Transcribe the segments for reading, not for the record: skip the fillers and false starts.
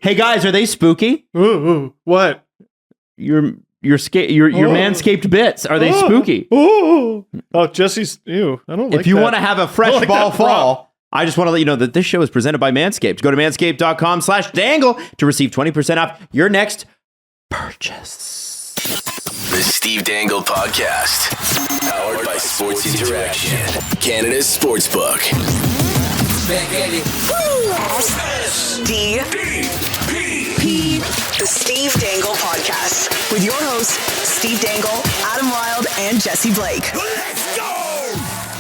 Hey guys, are they spooky? Ooh, what? Your manscaped bits, are they spooky? Oh, Jesse's. Ew, I don't like If you that. want to have a fresh ball fall, I just want to let you know that this show is presented by Manscaped. Go to manscaped.com/dangle to receive 20% off your next purchase. The Steve Dangle Podcast, powered by Sports Interaction, Canada's sportsbook. SDPN, the Steve Dangle Podcast, with your hosts, Steve Dangle, Adam Wilde, and Jesse Blake. Let's go!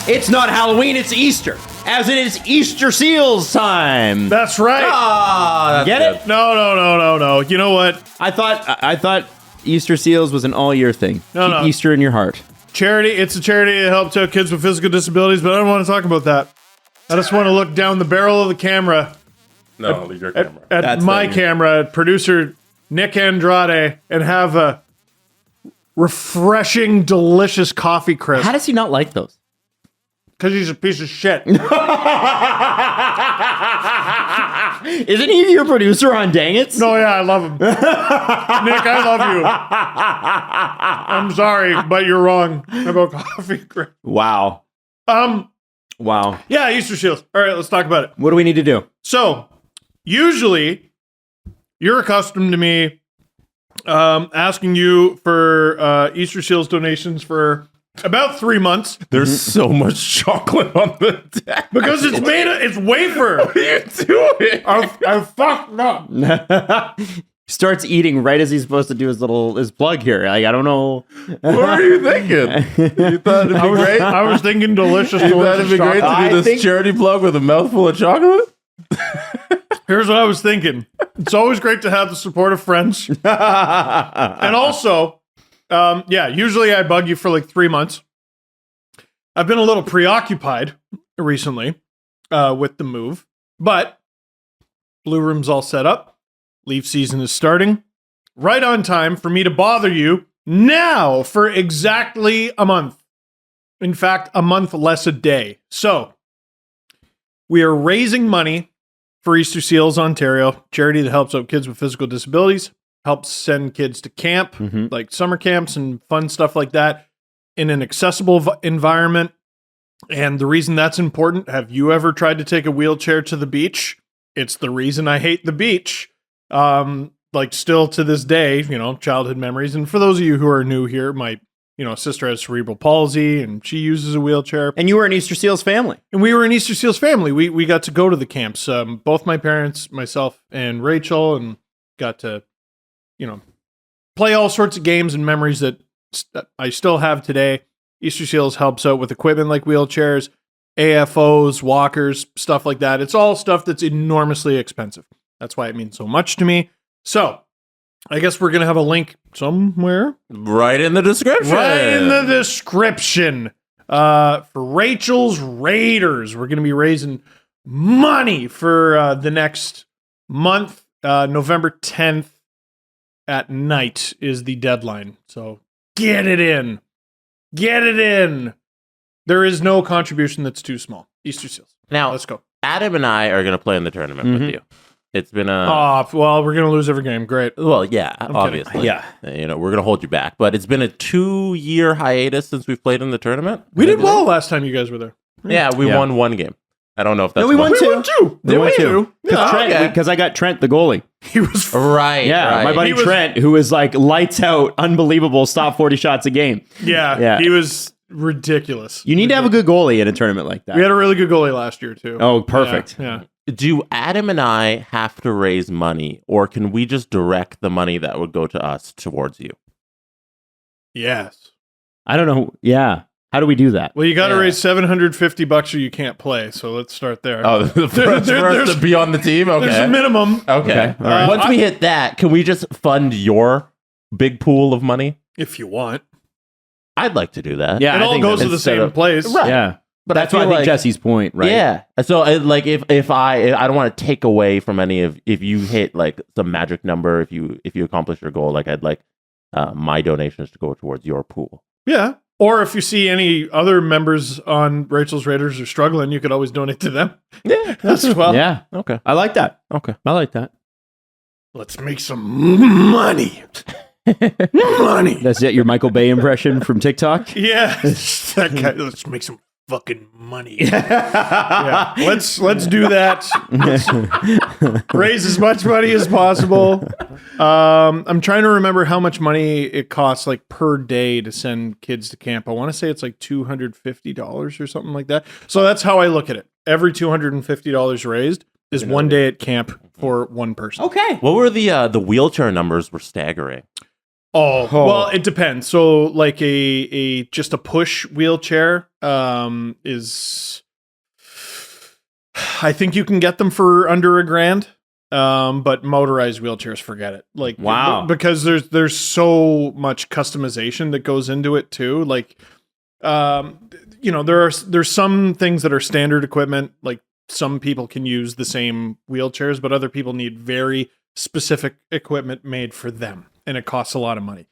It's not Halloween, it's Easter, as it is Easter Seals time. That's right. Get it? No. You know what? I thought Easter Seals was an all-year thing. Keep Easter in your heart. Charity. It's a charity that helps out kids with physical disabilities, but I don't want to talk about that. I just want to look down the barrel of the camera. No, your camera. At my camera, producer Nick Andrade, and have a refreshing, delicious coffee crisp. How does he not like those? Because he's a piece of shit. Isn't he your producer on Dang It? No, yeah, I love him. Nick, I love you. I'm sorry, but you're wrong about coffee crisp. Wow. Wow. Yeah, Easter Seals. All right, let's talk about it. What do we need to do? So, usually, you're accustomed to me asking you for Easter Seals donations for about 3 months. There's so much chocolate on the deck. Because it's wafer. What are you doing? I fucked up. Starts eating right as he's supposed to do his plug here. Like, I don't know. What were you thinking? You thought it'd be great? I was thinking delicious. You thought it'd be great chocolate. to do this charity plug with a mouthful of chocolate? Here's what I was thinking. It's always great to have the support of friends. And also, usually I bug you for like 3 months. I've been a little preoccupied recently with the move, but Blue Room's all set up. Leaf season is starting. Right on time for me to bother you now for exactly a month. In fact, a month less a day. So, we are raising money for Easter Seals Ontario, charity that helps out kids with physical disabilities, helps send kids to camp, like summer camps and fun stuff like that, in an accessible environment. And the reason that's important, have you ever tried to take a wheelchair to the beach? It's the reason I hate the beach. Still to this day, childhood memories. And for those of you who are new here, my, sister has cerebral palsy and she uses a wheelchair. And you were an Easter Seals family. And we were an Easter Seals family. We got to go to the camps. Both my parents, myself and Rachel, and got to, play all sorts of games and memories that I still have today. Easter Seals helps out with equipment like wheelchairs, AFOs, walkers, stuff like that. It's all stuff that's enormously expensive. That's why it means so much to me. So, I guess we're going to have a link somewhere. Right in the description. For Rachel's Raiders. We're going to be raising money for the next month. November 10th at night is the deadline. So, get it in. There is no contribution that's too small. Easter Seals. Now, let's go. Adam and I are going to play in the tournament with you. It's been we're going to lose every game. Great. Well, yeah, obviously. Yeah. We're going to hold you back. But it's been a 2-year hiatus since we've played in the tournament. We did well last time you guys were there. Yeah, we won one game. I don't know if that's... No, we won two. Did we two? Because I got Trent, the goalie. He was... Right. Yeah, my buddy Trent, who was like lights out, unbelievable, stop 40 shots a game. Yeah, he was ridiculous. You need to have a good goalie in a tournament like that. We had a really good goalie last year, too. Oh, perfect. Yeah. Do Adam and I have to raise money, or can we just direct the money that would go to us towards you? Yes. I don't know. Yeah. How do we do that? Well, you got to raise $750 or you can't play. So let's start there. Oh, for us to be on the team? Okay. There's a minimum. Okay. All right. Once we hit that, can we just fund your big pool of money? If you want. I'd like to do that. Yeah, it all goes to the same place. Right. Yeah. But that's why I think Jesse's point, right? Yeah. So, if I don't want to take away from any of, if you hit like some magic number, if you accomplish your goal, like I'd like my donations to go towards your pool. Yeah. Or if you see any other members on Rachel's Raiders are struggling, you could always donate to them. Yeah. As well. Yeah. Okay. I like that. Okay. I like that. let's make some money. Money. That's it. Your Michael Bay impression from TikTok. Yeah, that guy. Let's make some fucking money. Yeah, let's do that. Let's raise as much money as possible. I'm trying to remember how much money it costs, like per day, to send kids to camp. I want to say it's like $250 or something like that. So that's how I look at it. Every $250 raised is one day at camp for one person. Okay. What were the wheelchair numbers? Were staggering. Oh, well, it depends. So like a just a push wheelchair is, I think you can get them for under $1,000. But motorized wheelchairs, forget it. Like, wow, because there's so much customization that goes into it too. Like, there's some things that are standard equipment. Like some people can use the same wheelchairs, but other people need very specific equipment made for them. And it costs a lot of money,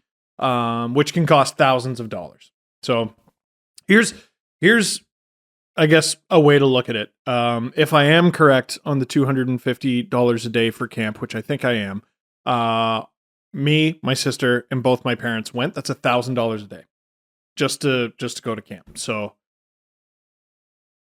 which can cost thousands of dollars. So here's, I guess, a way to look at it. If I am correct on the $250 a day for camp, which I think I am, me, my sister, and both my parents went. That's $1,000 a day just to go to camp. So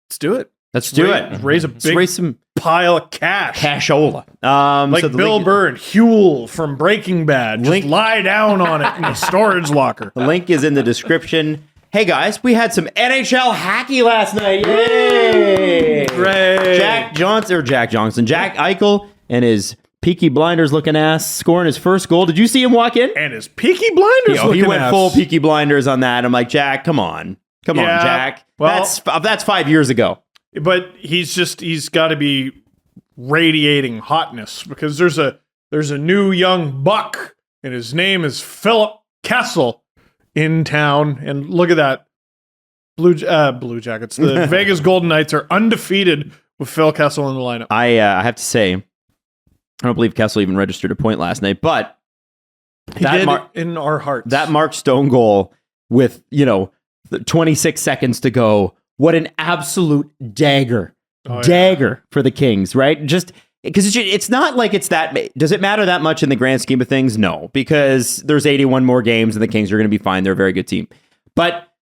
let's do it. Let's do it. Raise a big some pile of cash. cashola. Like so the Bill link, Burr and Huel from Breaking Bad. Just lie down on it in the storage locker. the link is in the description. Hey guys, we had some NHL hockey last night. Yay! Great. Jack Eichel and his Peaky Blinders looking ass scoring his first goal. Did you see him walk in? And his Peaky Blinders He looking went ass. full Peaky Blinders on that. I'm like, Jack, come on, Jack. Well, that's 5 years ago. But he's got to be radiating hotness because there's a new young buck and his name is Philip Kessel in town. And look at that. Blue Jackets. The Vegas Golden Knights are undefeated with Phil Kessel in the lineup. I have to say, I don't believe Kessel even registered a point last night, but He did in our hearts. that Mark Stone goal with 26 seconds to go. What an absolute dagger for the Kings, right? Just because it's not like it's that. Does it matter that much in the grand scheme of things? No, because there's 81 more games and the Kings are going to be fine. They're a very good team, but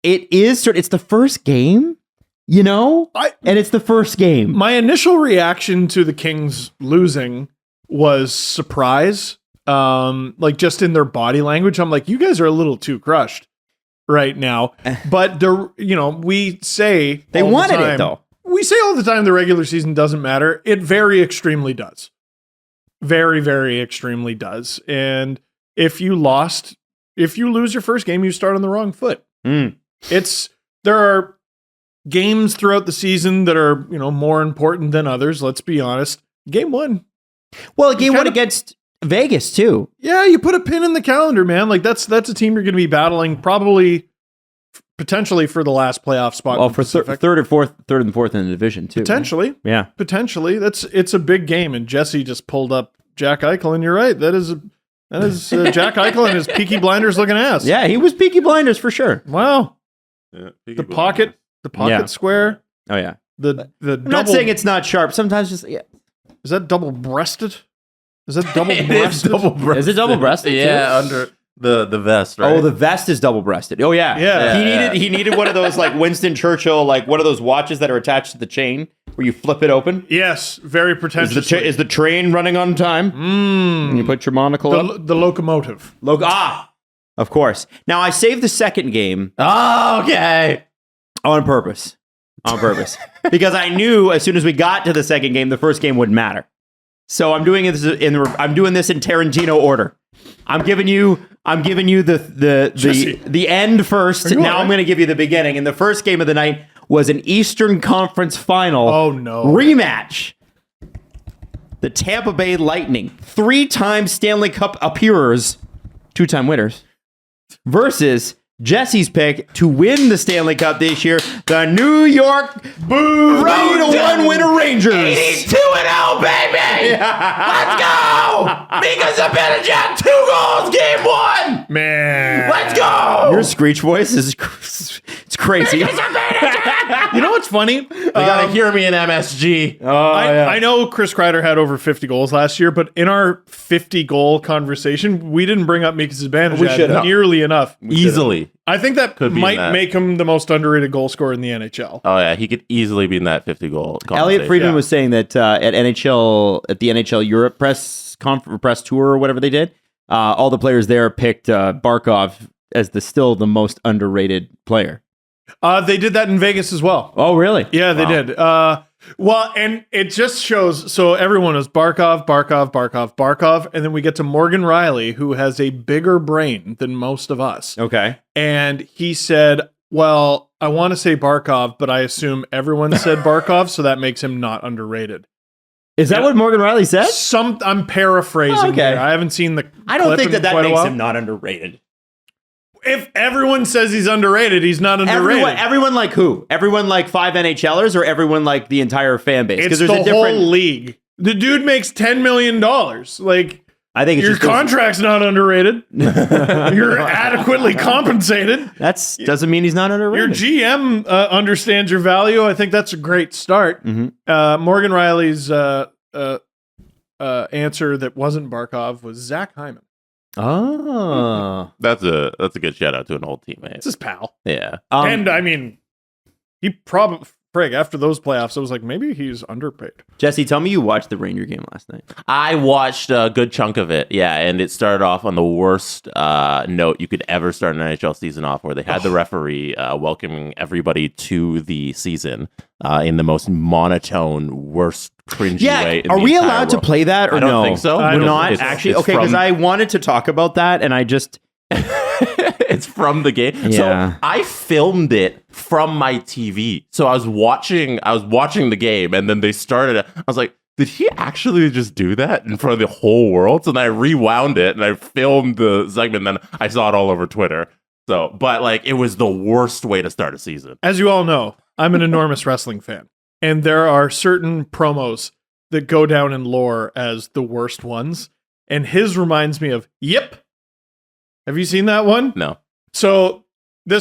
it's the first game, and it's the first game. My initial reaction to the Kings losing was surprise. Like just in their body language, I'm like, you guys are a little too crushed right now. But we say They wanted it though. We say all the time the regular season doesn't matter. It very extremely does. Very, very extremely does. And if you lose your first game, you start on the wrong foot. There are games throughout the season that are, more important than others. Let's be honest. Game one. Well, game one against Vegas too. Yeah, you put a pin in the calendar, man. Like that's a team you're going to be battling potentially for the last playoff spot. Well, for third and fourth in the division too. Potentially, yeah, potentially. It's a big game, and Jesse just pulled up Jack Eichel, and you're right. That is Jack Eichel and his Peaky Blinders looking ass. Yeah, he was Peaky Blinders for sure. Wow. Yeah, the pocket square. Oh yeah. The I'm not saying it's not sharp. Sometimes just Is that double breasted? Is that double breasted? Is it double breasted? Yeah, under the vest, right? Oh, the vest is double breasted. Oh yeah. Yeah. He needed one of those like Winston Churchill, like one of those watches that are attached to the chain where you flip it open. Yes, very pretentious. Is the train running on time? And you put your monocle up. The locomotive. Of course. Now I saved the second game. Oh, okay. On purpose. Because I knew as soon as we got to the second game, the first game wouldn't matter. So I'm doing this in Tarantino order. I'm giving you the end first. Now I'm going to give you the beginning. And the first game of the night was an Eastern Conference Final. Oh no. Rematch. The Tampa Bay Lightning, 3-time Stanley Cup appearers, 2-time winners, versus Jesse's pick to win the Stanley Cup this year, the New York 3-1 winner Rangers. 82-0, baby! Let's go! Mika Zibanejad, 2 goals, game 1! Man. Let's go! Your screech voice is It's crazy. You know what's funny? They gotta hear me in MSG. I know Chris Kreider had over 50 goals last year, but in our 50 goal conversation, we didn't bring up Mika Zibanejad nearly enough. Easily. I think that Could be might that. make him the most underrated goal scorer in the NHL. Oh yeah, he could easily be in that 50 goal. Elliot Friedman Yeah. was saying that at the NHL Europe press tour or whatever they did, all the players there picked Barkov as still the most underrated player. They did that in Vegas as well. Oh, really? Yeah, they did. Well, and it just shows. So everyone was Barkov, and then we get to Morgan Riley, who has a bigger brain than most of us. Okay. And he said, well, I want to say Barkov, but I assume everyone said Barkov, so that makes him not underrated. Is that what Morgan Riley said? I'm paraphrasing. Oh, okay. Here. I haven't seen the. I don't clip think in that quite a makes while. him not underrated. If everyone says he's underrated, he's not underrated. Everyone like who? Everyone like 5 NHLers or everyone like the entire fan base? It's there's the a different whole league. The dude makes $10 million. Like, I think it's your just those- contract's not underrated. You're adequately compensated. doesn't mean he's not Your underrated. GM understands your value. I think that's a great start. Mhm. Morgan Riley's answer that wasn't Barkov was Zach Hyman. Oh. That's a good shout out to an old teammate. It's his pal. Yeah. And I mean, he probably, Craig, after those playoffs, I was like, maybe he's underpaid. Jesse, tell me you watched the Ranger game last night. I watched a good chunk of it, yeah, and it started off on the worst note you could ever start an NHL season off, where they had the referee welcoming everybody to the season in the most monotone, worst, cringy way. In are the we entire allowed to world. play that or I don't no? think so. We're not It's- actually. it's Okay, because from- I wanted to talk about that, and I just. It's from the game. Yeah. So I filmed it from my TV. So I was watching the game, and then they started it. I was like, did he actually just do that in front of the whole world? So then I rewound it and I filmed the segment, and then I saw it all over Twitter. So, but like, it was the worst way to start a season. As you all know, I'm an enormous wrestling fan. And there are certain promos that go down in lore as the worst ones. And his reminds me of Yip. Have you seen that one? No. So I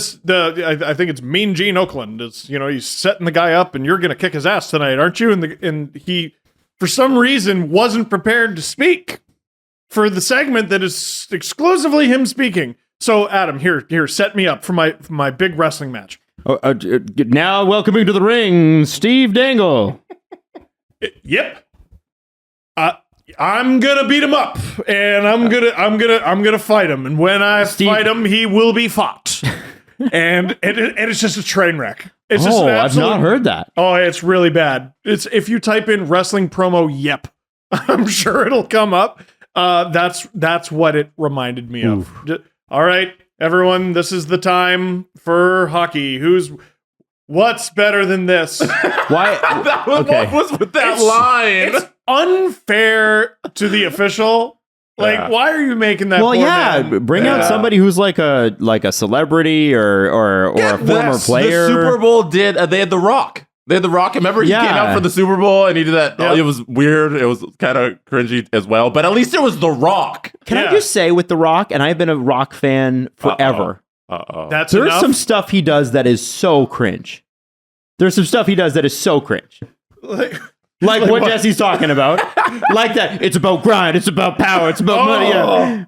think it's Mean Gene Oakland. It's, he's setting the guy up and you're going to kick his ass tonight, aren't you? And he, for some reason, wasn't prepared to speak for the segment that is exclusively him speaking. So Adam, here, set me up for my big wrestling match. Now welcoming to the ring, Steve Dangle. Yep. I'm gonna beat him up, and I'm gonna fight him. And when I fight him, he will be fought. and it's just a train wreck. It's just an I've absolute, not heard that. Oh, it's really bad. It's if you type in wrestling promo, yep, I'm sure it'll come up. That's what it reminded me of. All right, everyone, this is the time for hockey. What's better than this? Why? What was with that line? It's unfair to the official. Like, why are you making that? Well, poor yeah, man? bring out somebody who's like a celebrity or a former player. The Super Bowl did. They had The Rock. They had The Rock. Remember, he came out for the Super Bowl and he did that. Yeah. Oh, it was weird. It was kind of cringy as well. But at least it was The Rock. Can I Yeah. just say with The Rock, and I've been a Rock fan forever. That's There's enough. some stuff he does that is so cringe. There's some stuff he does that is so cringe. Like what Jesse's talking about. Like that. It's about grind. It's about power. It's about money. Yeah.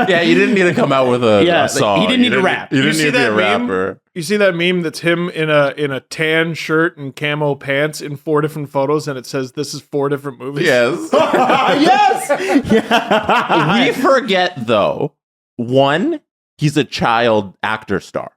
Yeah, you didn't need to come out with a song. he didn't need to rap. You You didn't see need to be that a meme? rapper. You see that meme that's him in a tan shirt and camo pants in 4 different photos, and it says this is 4 different movies. Yes. Yes. We forget, though, one, he's a child actor star.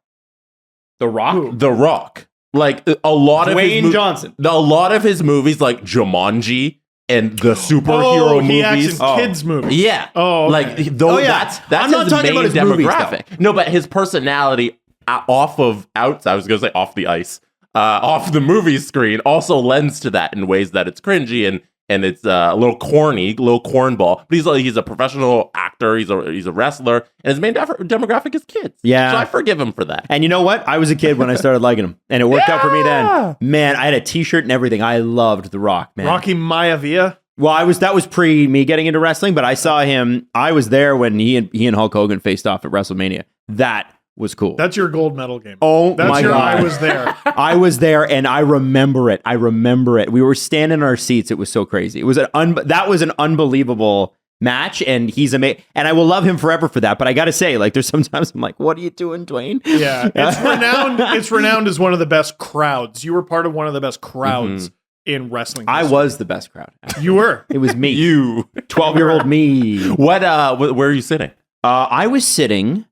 The Rock? The Rock. Like, a lot of Dwayne his Johnson. A lot of his movies, like Jumanji and the superhero he acts movies. in kids movies. Yeah. Oh, okay. Like, though, that's I'm not his talking main about his movies, demographic. No, but his personality I was going to say off the ice, off the movie screen also lends to that in ways that it's cringy and it's a little corny, a little cornball. But he's a professional actor. He's a wrestler, and his main demographic is kids. Yeah. So I forgive him for that. And you know what? I was a kid when I started liking him, and it worked out for me then. Man, I had a T-shirt and everything. I loved The Rock, man. Rocky Maivia. Well, that was pre me getting into wrestling, but I saw him. I was there when he and Hulk Hogan faced off at WrestleMania. That was cool. That's your gold medal game. Oh That's my your God. I was there. I was there and I remember it. We were standing in our seats. It was so crazy. It was that was an unbelievable match, and he's amazing. And I will love him forever for that. But I got to say, like, there's sometimes I'm like, what are you doing, Dwayne? Yeah, it's renowned as one of the best crowds. You were part of one of the best crowds in wrestling. I was the best crowd. You were. It was me. You 12-year-old me. Where are you sitting? I was sitting.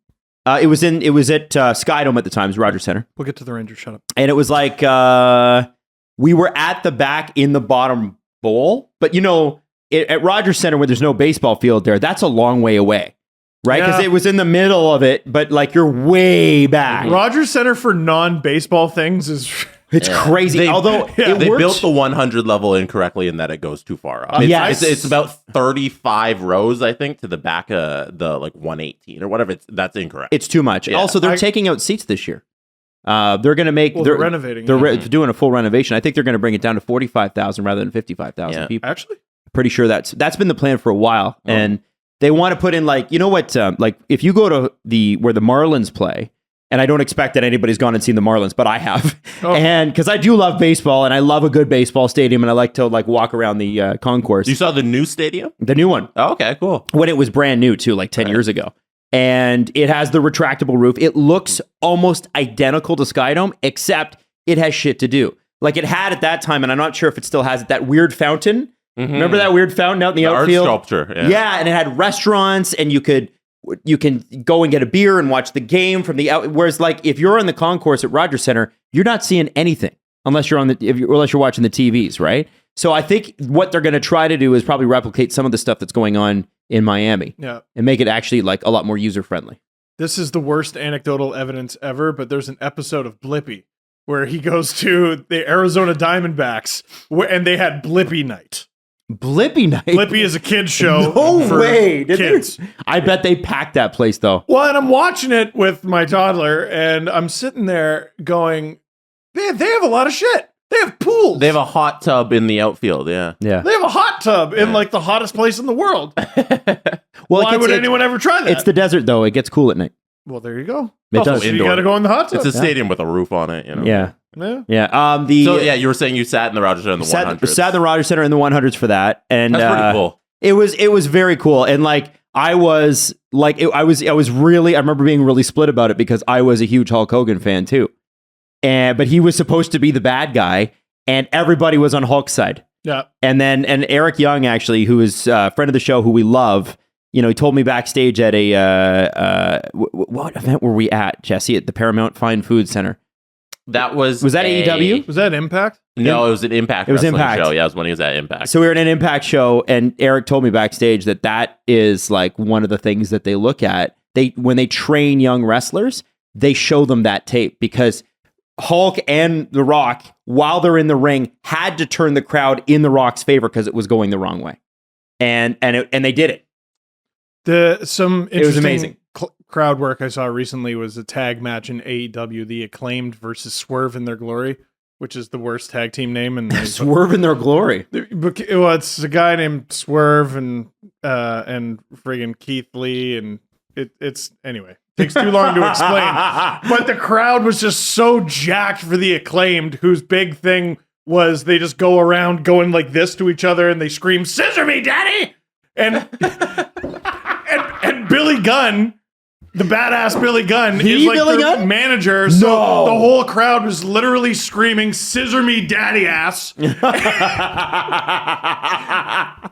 It was at Skydome at the time, it was Rogers Center. We'll get to the Rangers. Shut up. And it was like we were at the back in the bottom bowl, but at Rogers Center where there's no baseball field there, that's a long way away, right? Because it was in the middle of it, but like you're way back. Rogers Center for non-baseball things is It's crazy. Although they worked. built the 100 level incorrectly in that it goes too far up. It's about 35 rows, I think, to the back of the like 118 or whatever. That's incorrect. It's too much. Yeah. Also, they're taking out seats this year. They're going to make. they're renovating. They're doing a full renovation. I think they're going to bring it down to 45,000 rather than 55,000 people. Actually, pretty sure that's been the plan for a while, and they want to put in like like if you go to where the Marlins play. And I don't expect that anybody's gone and seen the Marlins, but I have. And because I do love baseball and I love a good baseball stadium and I like to like walk around the concourse. You saw the new stadium? The new one. Oh, okay, cool. When it was brand new too, like 10 years ago. And it has the retractable roof. It looks almost identical to Skydome, except it has shit to do. Like it had at that time, and I'm not sure if it still has it, that weird fountain. Mm-hmm. Remember that weird fountain out in the outfield? Art sculpture. Yeah, and it had restaurants and you can go and get a beer and watch the game from the out. Whereas, like, if you're in the concourse at Rogers Center, you're not seeing anything unless you're unless you're watching the TVs, right? So I think what they're going to try to do is probably replicate some of the stuff that's going on in Miami, and make it actually like a lot more user friendly. This is the worst anecdotal evidence ever, but there's an episode of Blippi where he goes to the Arizona Diamondbacks and they had Blippi night. Blippi night. Blippi is a kid's show. No for way. Kids. I bet they packed that place though. Well, and I'm watching it with my toddler and I'm sitting there going, man, they have a lot of shit. They have pools. They have a hot tub in the outfield. Yeah. They have a hot tub in like the hottest place in the world. Well, why would anyone ever try that? It's the desert though. It gets cool at night. Well, there you go. It does. So you got to go in the hot tub. It's a stadium with a roof on it. Yeah. Yeah. You were saying you sat in the Rogers Center in the 100s. Sat in the Rogers Center in the 100s for that, and that's pretty cool. It was very cool, and like I was really, I remember being really split about it because I was a huge Hulk Hogan fan too, but he was supposed to be the bad guy, and everybody was on Hulk's side. Yeah, and Eric Young actually, who is a friend of the show, who we love. He told me backstage at a what event were we at, Jesse? At the Paramount Fine Food Center. That was that AEW? Was that Impact? No, it was an Impact. It was wrestling Impact show. Yeah, it was when he was at Impact. So we were at an Impact show, and Eric told me backstage that is like one of the things that they look at. When they train young wrestlers, they show them that tape because Hulk and The Rock, while they're in the ring, had to turn the crowd in The Rock's favor because it was going the wrong way, and they did it. Some interesting it was amazing. Crowd work I saw recently was a tag match in AEW, The Acclaimed versus Swerve in Their Glory, which is the worst tag team name. And Swerve in Their Glory. Well, it's a guy named Swerve and friggin' Keith Lee, and it's anyway. Takes too long to explain. But the crowd was just so jacked for The Acclaimed, whose big thing was they just go around going like this to each other and they scream, "Scissor me, daddy!" And Billy Gunn, the badass Billy Gunn, is like Billy their Gunn? manager. So the whole crowd was literally screaming, "Scissor me, daddy ass!"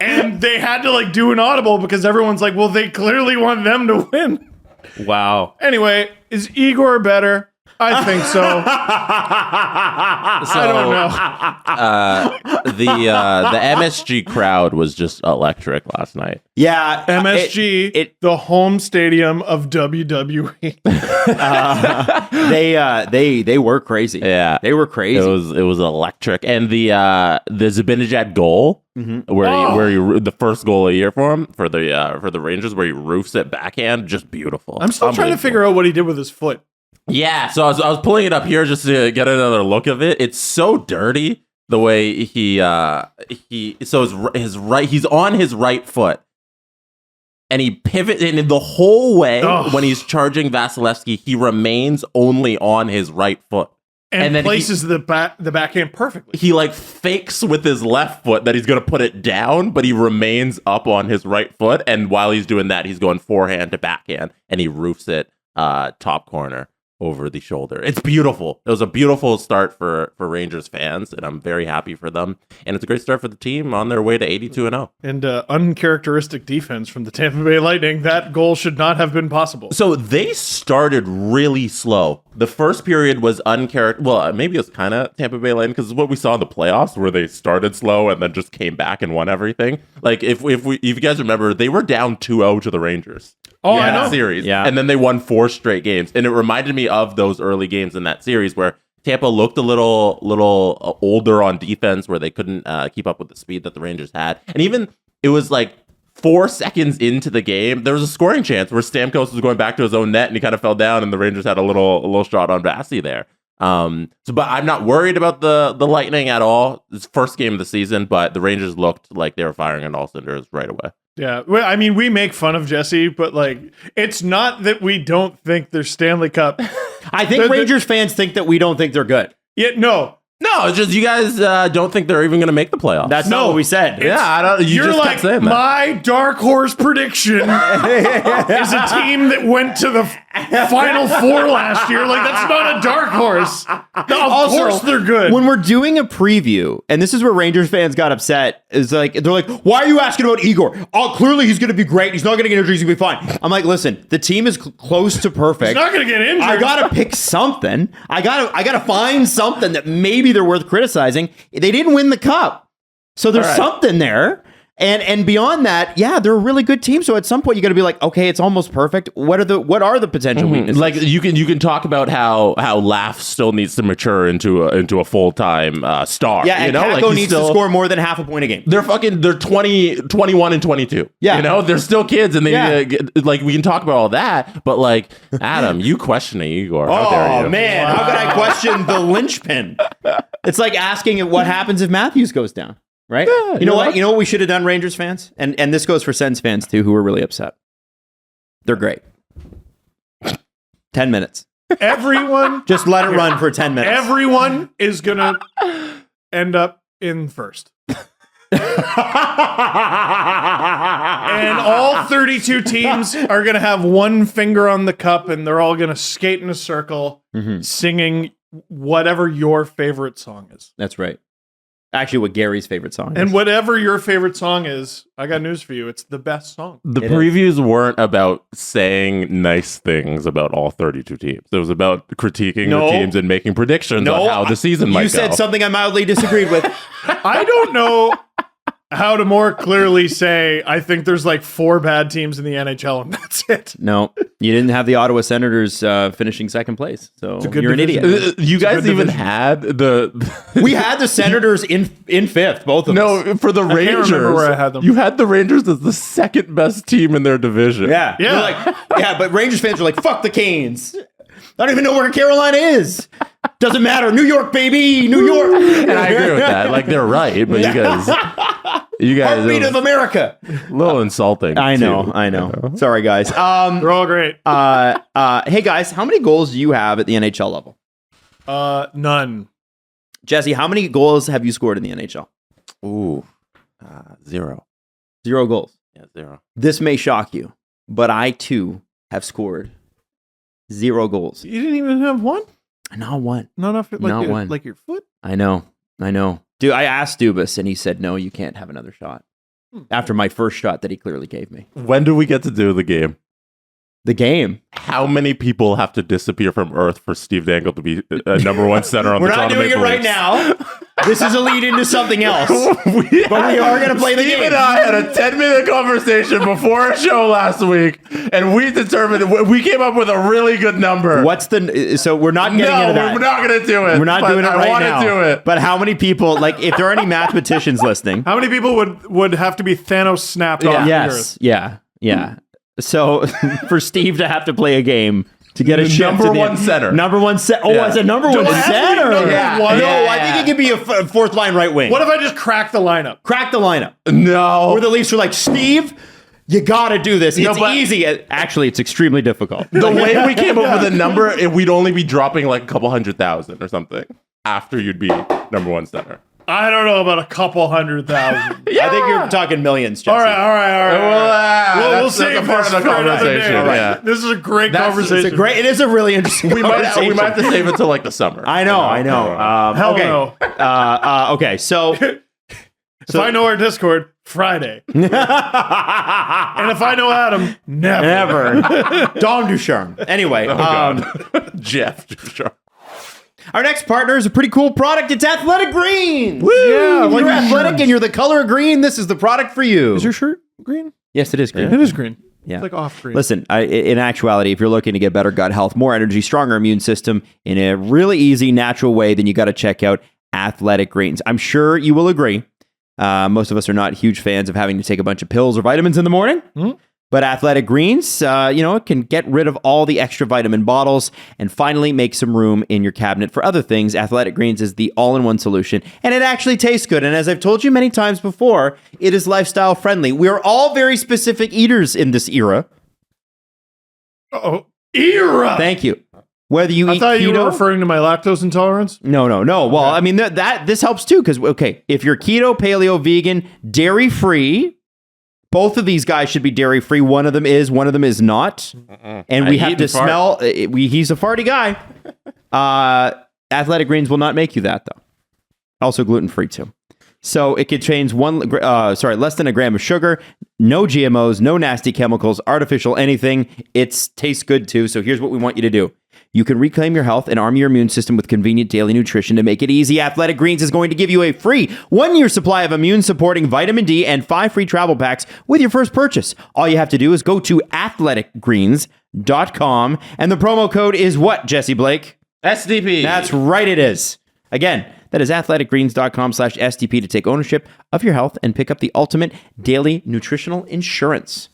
And they had to like do an audible because everyone's like, well, they clearly want them to win. Wow. Anyway, is Igor better? I think so. I don't know. The MSG crowd was just electric last night. Yeah, MSG, the home stadium of WWE. They were crazy. Yeah, they were crazy. It was electric, and the Zibanejad goal, where he the first goal of the year for the Rangers, where he roofs it backhand, just beautiful. I'm still trying to figure out what he did with his foot. Yeah, so I was pulling it up here just to get another look of it. It's so dirty the way he's on his right foot, and he pivots, and the whole way Ugh. when he's charging Vasilevsky, he remains only on his right foot. And then places the backhand perfectly. He like fakes with his left foot that he's going to put it down, but he remains up on his right foot. And while he's doing that, he's going forehand to backhand, and he roofs it top corner over the shoulder. It's beautiful. It was a beautiful start for Rangers fans, and I'm very happy for them. And it's a great start for the team on their way to 82-0. And uncharacteristic defense from the Tampa Bay Lightning. That goal should not have been possible. So they started really slow. The first period was uncharacteristic. Well, maybe it was kind of Tampa Bay Lightning, because it's what we saw in the playoffs, where they started slow and then just came back and won everything. Like if you guys remember, they were down 2-0 to the Rangers. Oh, in I that know. series. Yeah. And then they won 4 straight games. And it reminded me of those early games in that series where Tampa looked a little older on defense, where they couldn't keep up with the speed that the Rangers had. And even it was like 4 seconds into the game, there was a scoring chance where Stamkos was going back to his own net and he kind of fell down, and the Rangers had a little shot on Bassey there. But I'm not worried about the Lightning at all. It's first game of the season, but the Rangers looked like they were firing on all cylinders right away. Yeah, well, I mean, we make fun of Jesse, but like, it's not that we don't think they're Stanley Cup. I think Rangers fans think that we don't think they're good. Yeah, no. No, it's just you guys don't think they're even going to make the playoffs. That's not what we said. yeah, I don't. You You're just like, kept saying that. my dark horse prediction is a team that went to the Final Four last year. Like, that's not a dark horse. No, of course they're good. When we're doing a preview, and this is where Rangers fans got upset, is like, they're like, why are you asking about Igor? Oh, clearly he's going to be great. He's not going to get injured. He's going to be fine. I'm like, listen, the team is close to perfect. He's not going to get injured. I got to pick something. I got to find something that maybe they're worth criticizing. They didn't win the cup. So there's something there. And beyond that, yeah, they're a really good team. So at some point you got to be like, okay, it's almost perfect. What are the potential weaknesses? Like you can talk about how Laugh still needs to mature into a full-time star. Yeah, and Kakko needs to score more than half a point a game. They're 20, 21, and 22. Yeah. You know, they're still kids, and they like we can talk about all that, but like Adam, you questioning Igor. How dare you? Oh man, how could I question the linchpin? It's like asking what happens if Matthews goes down. Right? Yeah, you know what? You know what we should have done, Rangers fans? And this goes for Sens fans too, who were really upset. They're great. 10 minutes. Everyone, Just let it run for 10 minutes. everyone is going to end up in first. And all 32 teams are going to have one finger on the cup, and they're all going to skate in a circle singing whatever your favorite song is. That's right. Actually, what Gary's favorite song is. And whatever your favorite song is, I got news for you. It's the best song. The It previews weren't about saying nice things about all 32 teams. It was about critiquing the teams and making predictions on how the season might go. You said something I mildly disagreed with. I don't know how to more clearly say I think there's like 4 bad teams in the NHL, and that's it. No, you didn't have the Ottawa Senators finishing second place. So good you're an division. idiot. You guys good even division. had the We had the Senators in fifth, both of us. no for the can't Rangers. remember where I had them. You had the Rangers as the second best team in their division. Yeah. Yeah. They're like, yeah, but Rangers fans are like, fuck the Canes. I don't even know where Carolina is. Doesn't matter. New York, baby. New York. And I agree with that. Like they're right, but you guys, Heartbeat of America. a little insulting. I know. too. Sorry, guys. They're all great. Hey, guys, how many goals do you have at the NHL level? None. Jesse, how many goals have you scored in the NHL? Ooh, 0. 0 goals. Yeah, 0. This may shock you, but I too have scored 0 goals. You didn't even have one? Not one. Not off like Not your, one. like your foot? I know. Dude, I asked Dubas and he said, no, you can't have another shot. After my first shot that he clearly gave me. When do we get to do the game? The game. How many people have to disappear from Earth for Steve Dangle to be a number 1 center on We're the not Toronto doing it Maple right Leafs? now. This is a lead into something else. But we are going to play the Steve game. and I had a 10-minute conversation before our show last week, and we determined we came up with a really good number. So we're not getting into that. we're not going to do it. We're not doing it right I now. want to do it. But how many people, like, if there are any mathematicians listening? How many people would have to be Thanos snapped off the earth? Yes. Yeah. So for Steve to have to play a game to get a ship Number to the 1 center. Number 1 center. Oh, Yeah. as a number 1 it have to be center. number one? No, I think he could be a fourth line right wing. What if I just crack the lineup? Crack the lineup. No. Or the Leafs are like, Steve, You got to do this. No, It's but- easy. Actually, it's extremely difficult. The way we came up with a number, we'd only be dropping like a couple 100,000 or something after you'd be number one center. I don't know about a couple 100,000. I think you're talking millions, Jesse. All right. Well, We'll that's save a part this of the for another conversation. day. Yeah. This is a great That's- conversation. It is a really interesting We might conversation. have to save it till like the summer. I know. Hell okay. no. Okay, so... If I know our Discord, Friday. And if I know Adam, never. Never. Dom Ducharme. Anyway, Jeff. Sure. our next partner is a pretty cool product. It's Athletic Greens. Woo! Yeah, If like you're your athletic shirt. and you're the color of green, this is the product for you. Is your shirt green? Yes, it is green. It is green. Yeah. It's like off green. Listen, in actuality, if you're looking to get better gut health, more energy, stronger immune system in a really easy, natural way, then you got to check out Athletic Greens. I'm sure you will agree. Most of us are not huge fans of having to take a bunch of pills or vitamins in the morning. But Athletic Greens, it can get rid of all the extra vitamin bottles and finally make some room in your cabinet for other things. Athletic Greens is the all-in-one solution, and it actually tastes good. And as I've told you many times before, it is lifestyle friendly. We are all very specific eaters in this era. Oh, era. Thank you. Whether you I eat thought you keto, were referring to my lactose intolerance. No. Well, I mean this helps too because if you're keto, paleo, vegan, dairy free, both of these guys should be dairy free. One of them is not, and we have to smell. He's a farty guy. Athletic Greens will not make you that though. Also gluten free too. So it contains less than a gram of sugar, no GMOs, no nasty chemicals, artificial anything. It tastes good too. So here's what we want you to do. You can reclaim your health and arm your immune system with convenient daily nutrition to make it easy. Athletic Greens is going to give you a free 1-year supply of immune-supporting vitamin D and 5 free travel packs with your first purchase. All you have to do is go to athleticgreens.com, and the promo code is what, Jesse Blake? SDP. That's right, it is. Again, that is athleticgreens.com/STP to take ownership of your health and pick up the ultimate daily nutritional insurance.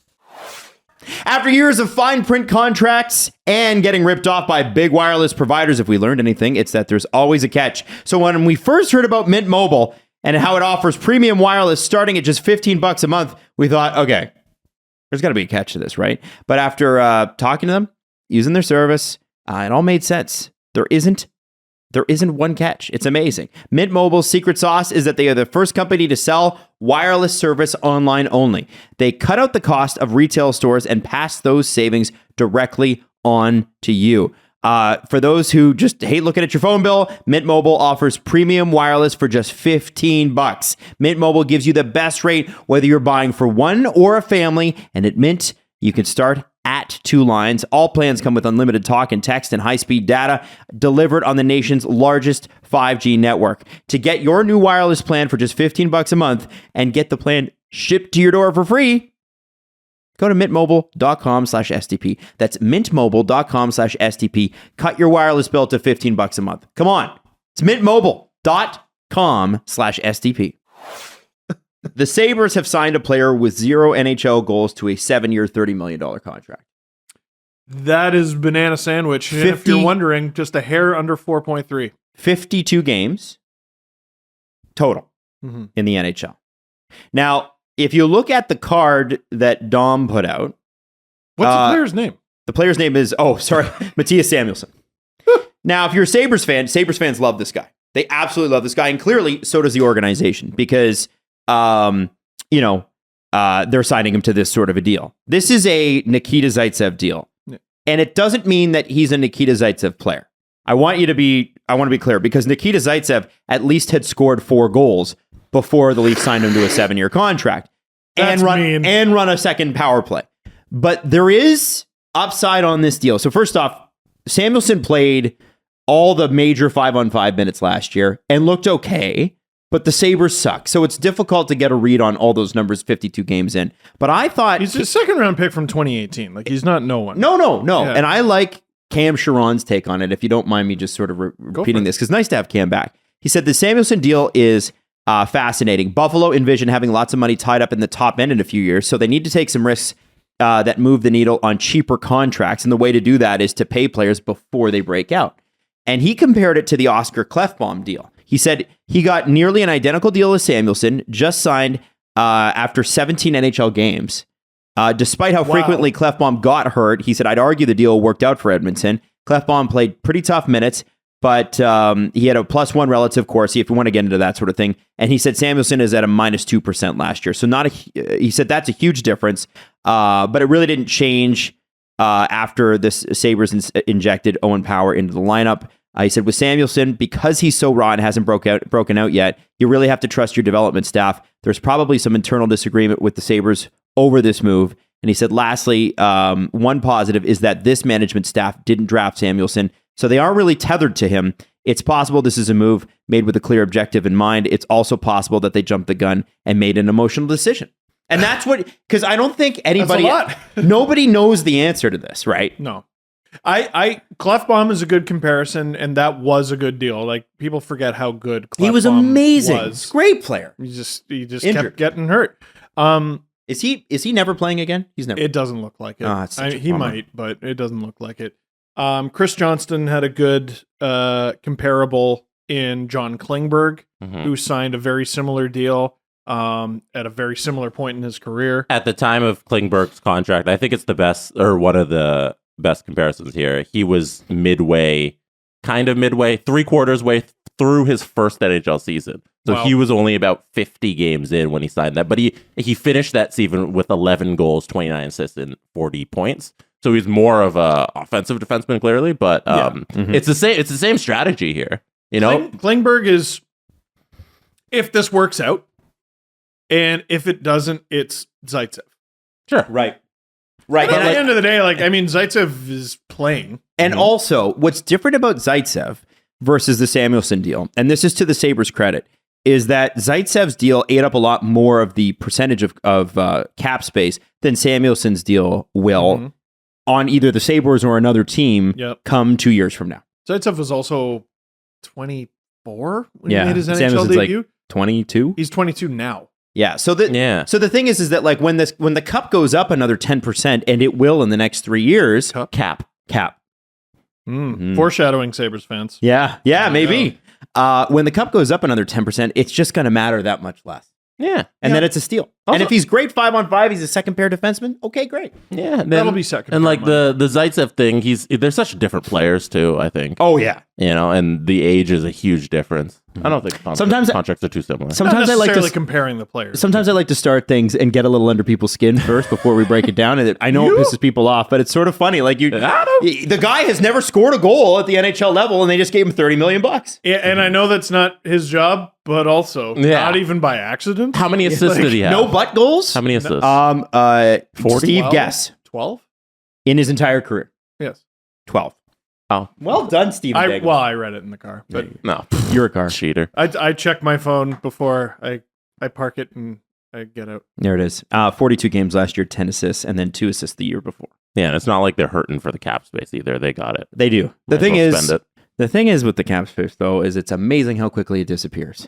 After years of fine print contracts and getting ripped off by big wireless providers, if we learned anything, it's that there's always a catch. So when we first heard about Mint Mobile and how it offers premium wireless starting at just $15 a month, we thought, okay, there's got to be a catch to this, right? But after talking to them, using their service, it all made sense. There isn't one catch. It's amazing. Mint Mobile's secret sauce is that they are the first company to sell wireless service online only. They cut out the cost of retail stores and pass those savings directly on to you. For those who just hate looking at your phone bill, Mint Mobile offers premium wireless for just $15. Mint Mobile gives you the best rate whether you're buying for one or a family, and at Mint, you can start at 2 lines. All plans come with unlimited talk and text and high-speed data delivered on the nation's largest 5G network. To get your new wireless plan for just $15 a month and get the plan shipped to your door for free, go to mintmobile.com/STP. That's mintmobile.com/STP. Cut your wireless bill to $15 a month. Come on. It's mintmobile.com/STP. The Sabres have signed a player with 0 NHL goals to a 7-year, $30 million contract. That is banana sandwich. And if you're wondering, just a hair under 4.3. 52 games total in the NHL. Now, if you look at the card that Dom put out. What's the player's name? The player's name is, Mattias Samuelsson. Now, if you're a Sabres fan, Sabres fans love this guy. They absolutely love this guy. And clearly, so does the organization because they're signing him to this sort of a deal. This is a Nikita Zaitsev deal. Yeah. And it doesn't mean that he's a Nikita Zaitsev player. I want to be clear because Nikita Zaitsev at least had scored 4 goals before the Leafs signed him to a 7-year contract and run a second power play. But there is upside on this deal. So first off, Samuelsson played all the major 5-on-5 minutes last year and looked okay. But the Sabres suck. So it's difficult to get a read on all those numbers 52 games in. But I thought... He's a second-round pick from 2018. Like, he's not no one. No. Yeah. And I like Cam Sharon's take on it, if you don't mind me just sort of repeating this, because nice to have Cam back. He said the Samuelsson deal is fascinating. Buffalo envisioned having lots of money tied up in the top end in a few years, so they need to take some risks that move the needle on cheaper contracts. And the way to do that is to pay players before they break out. And he compared it to the Oscar Klefbom deal. He said he got nearly an identical deal as Samuelsson, just signed after 17 NHL games. Despite how frequently Klefbom got hurt, he said, I'd argue the deal worked out for Edmonton. Klefbom played pretty tough minutes, but he had a +1 relative Corsi, if you want to get into that sort of thing. And he said Samuelsson is at a -2% last year. So he said that's a huge difference, but it really didn't change after the Sabres injected Owen Power into the lineup. He said with Samuelsson, because he's so raw and hasn't broken out yet, you really have to trust your development staff. There's probably some internal disagreement with the Sabres over this move. And he said, lastly, one positive is that this management staff didn't draft Samuelsson, so they aren't really tethered to him. It's possible this is a move made with a clear objective in mind. It's also possible that they jumped the gun and made an emotional decision. And that's what, because I don't think anybody, nobody knows the answer to this, right? No. Klefbom is a good comparison, and that was a good deal. Like, people forget how good Klefbom he was amazing. Great player. He just kept getting hurt. Is he never playing again? He's never. It doesn't look like it. He might, but it doesn't look like it. Chris Johnston had a good comparable in John Klingberg, who signed a very similar deal at a very similar point in his career. At the time of Klingberg's contract, I think it's the best, or one of the best comparisons here. He was midway, 3/4 way through his first NHL season. So he was only about 50 games in when he signed that. But he finished that season with 11 goals, 29 assists, and 40 points. So he's more of a offensive defenseman, clearly. But it's the same strategy here. You know, Klingberg is, if this works out, and if it doesn't, it's Zaitsev. Sure, right. At the end of the day, Zaitsev is playing. And also, what's different about Zaitsev versus the Samuelsson deal, and this is to the Sabres' credit, is that Zaitsev's deal ate up a lot more of the percentage of cap space than Samuelsson's deal will on either the Sabres or another team come 2 years from now. Zaitsev was also 24 when he made his NHL Samuelsson's debut. Like 22? He's 22 now. Yeah. So the thing is that like when the cup goes up another 10%, and it will in the next 3 years, cap. Foreshadowing, Sabres fans. Yeah, maybe. When the cup goes up another 10%, it's just going to matter that much less. Yeah. And then it's a steal. Also, and if he's great 5-on-5, he's a second pair defenseman. Okay, great. Yeah. That'll be second. And like the Zaitsev thing, they're such different players too, I think. Oh, yeah. You know, and the age is a huge difference. I don't think contracts are too similar. Sometimes I like to comparing the players. Sometimes I like to start things and get a little under people's skin first before we break it down. And I know it pisses people off, but it's sort of funny. Like the guy has never scored a goal at the NHL level, and they just gave him $30 million. Yeah, and I know that's not his job, but also not even by accident. How many assists did he have? No butt goals. How many assists? 40? Steve, guess. 12 in his entire career. Yes, 12. Oh, well done, Steve. I read it in the car, but no, you're a car cheater. I check my phone before I park it and I get out. There it is. 42 games last year, 10 assists, and then 2 assists the year before. Yeah, and it's not like they're hurting for the cap space either. They got it. They do. The thing is with the cap space though, is it's amazing how quickly it disappears.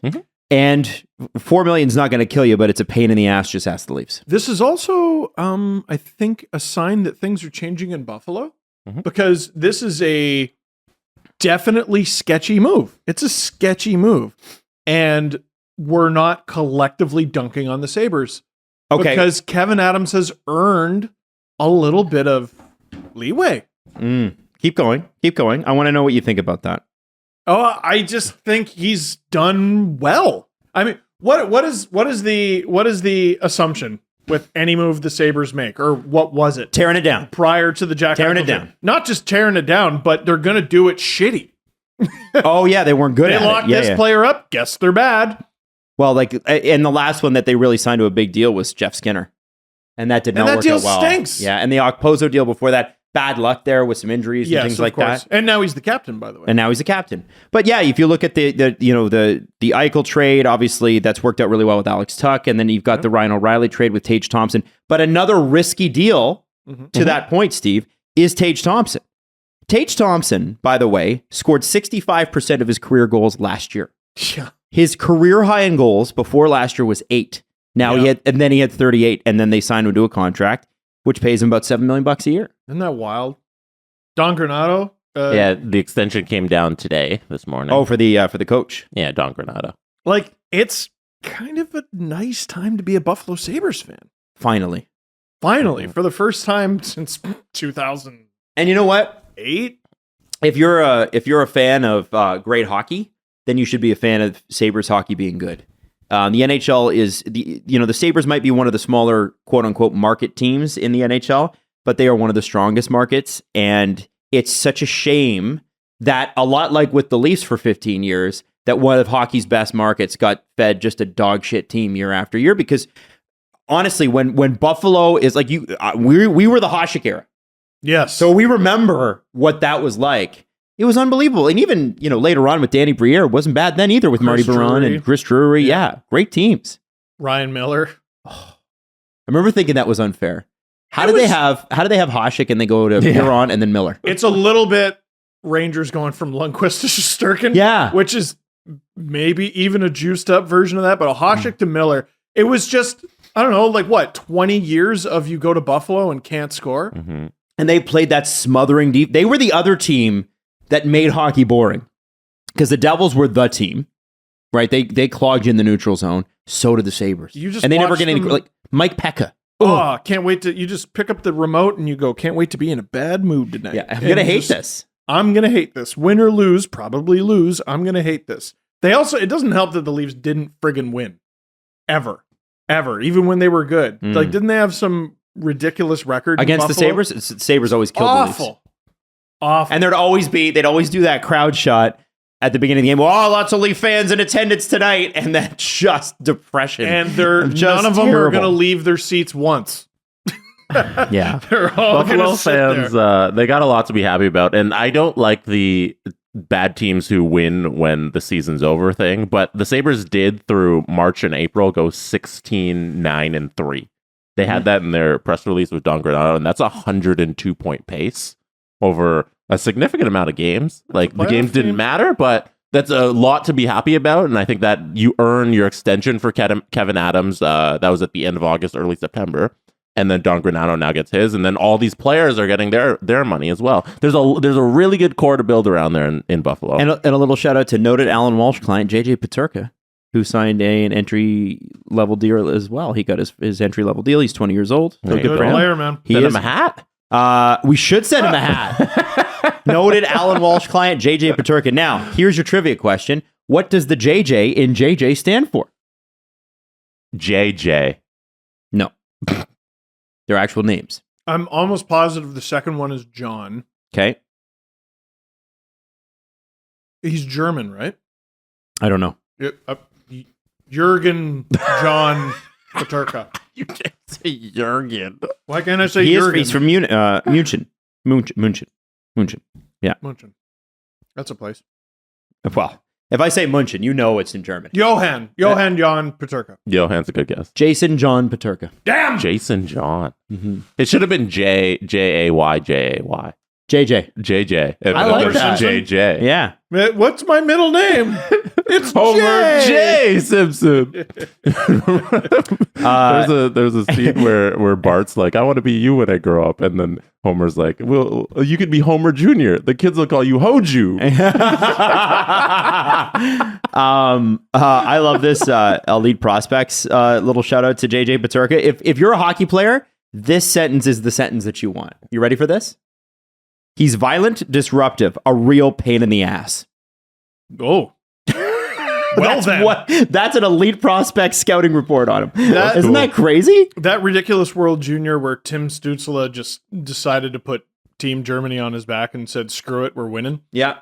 And $4 million is not going to kill you, but it's a pain in the ass. Just ask the Leafs. This is also, I think, a sign that things are changing in Buffalo. Because this is a definitely sketchy move. It's a sketchy move. And we're not collectively dunking on the Sabres. Okay. Because Kevin Adams has earned a little bit of leeway. Keep going. I want to know what you think about that. Oh, I just think he's done well. I mean, what is the assumption with any move the Sabres make, or what was it? Tearing it down prior to the Jack. Tearing it down. Not just tearing it down, but they're going to do it shitty. Oh yeah, they weren't good. They locked this player up. Guess they're bad. Well, like, and the last one that they really signed to a big deal was Jeff Skinner, and that did not work out well. That deal stinks. Yeah, and the Okposo deal before that. Bad luck there with some injuries and things like that. And now he's the captain, by the way. And now he's the captain. But yeah, if you look at the Eichel trade, obviously that's worked out really well with Alex Tuck, and then you've got the Ryan O'Reilly trade with Tage Thompson. But another risky deal to that point, Steve, is Tage Thompson. Tage Thompson, by the way, scored 65% of his career goals last year. Yeah. His career high in goals before last year was 8. Now he had 38, and then they signed him to a contract, which pays him about $7 million a year. Isn't that wild? Don Granato? The extension came down this morning. Oh, for the coach. Yeah, Don Granato. Like, it's kind of a nice time to be a Buffalo Sabres fan. Finally. Finally, for the first time since 2008. And you know what? If you're a fan of great hockey, then you should be a fan of Sabres hockey being good. The NHL is the Sabres might be one of the smaller quote unquote market teams in the NHL, but they are one of the strongest markets. And it's such a shame that, a lot like with the Leafs for 15 years, that one of hockey's best markets got fed just a dog shit team year after year. Because honestly, when Buffalo is like we were the Hasek era. Yes. So we remember what that was like. It was unbelievable. And even, later on with Danny Briere, wasn't bad then either with Marty Baron and Chris Drury. Yeah, great teams. Ryan Miller. I remember thinking that was unfair. How do they have Hasek and they go to Baron and then Miller? It's a little bit Rangers going from Lundqvist to Shesterkin. Yeah. Which is maybe even a juiced up version of that, but a Hasek to Miller. It was just, I don't know, 20 years of you go to Buffalo and can't score? Mm-hmm. And they played that smothering deep. They were the other team that made hockey boring, because the Devils were the team, right? They clogged you in the neutral zone. So did the Sabres. And they never get any, Mike Pekka. Oh, can't wait you just pick up the remote and you go, can't wait to be in a bad mood tonight. Yeah, I'm going to hate this. I'm going to hate this. Win or lose, probably lose. I'm going to hate this. It doesn't help that the Leafs didn't friggin' win. Ever. Even when they were good. Didn't they have some ridiculous record against the Sabres? The Sabres always killed the Leafs. Awful. And they'd always do that crowd shot at the beginning of the game. Oh, lots of Leaf fans in attendance tonight. And then just depression. And none of them are going to leave their seats once. Yeah. They're all Buffalo fans, they got a lot to be happy about. And I don't like the bad teams who win when the season's over thing, but the Sabres did through March and April go 16-9-3. They had that in their press release with Don Granato, and that's a 102-point pace over a significant amount of games. The games didn't matter, but that's a lot to be happy about. And I think that you earn your extension for Kevin Adams. That was at the end of August, early September. And then Don Granato now gets his. And then all these players are getting their money as well. There's a really good core to build around there in Buffalo. And a little shout out to noted Alan Walsh client, JJ Peterka, who signed an entry-level deal as well. He got his entry-level deal. He's 20 years old. So good player, man. Send him a hat? We should send him a hat. Noted Alan Walsh client, JJ Peterka. Now, here's your trivia question. What does the JJ in JJ stand for? JJ. No. They're actual names. I'm almost positive the second one is John. Okay. He's German, right? I don't know. Jürgen John Peterka. You can't say Jürgen. Why can't I say Jürgen? He's from München. Yeah. München. That's a place. Well, if I say München, you know it's in German. Johann John Peterka. Johann's a good guess. Jason John Peterka. Damn! Jason John. Mm-hmm. It should have been Jay. JJ. JJ. I like that. JJ. Yeah. What's my middle name? It's Homer Jay. J. Simpson. There's a scene where Bart's like, I want to be you when I grow up. And then Homer's like, well, you could be Homer Jr. The kids will call you Hoju. I love this Elite Prospects little shout out to JJ Peterka. If you're a hockey player, this sentence is the sentence that you want. You ready for this? He's violent, disruptive, a real pain in the ass. Oh. That's an Elite Prospect scouting report on him. Isn't cool. that crazy? That Ridiculous World Junior where Tim Stützle just decided to put Team Germany on his back and said, screw it, we're winning. Yeah.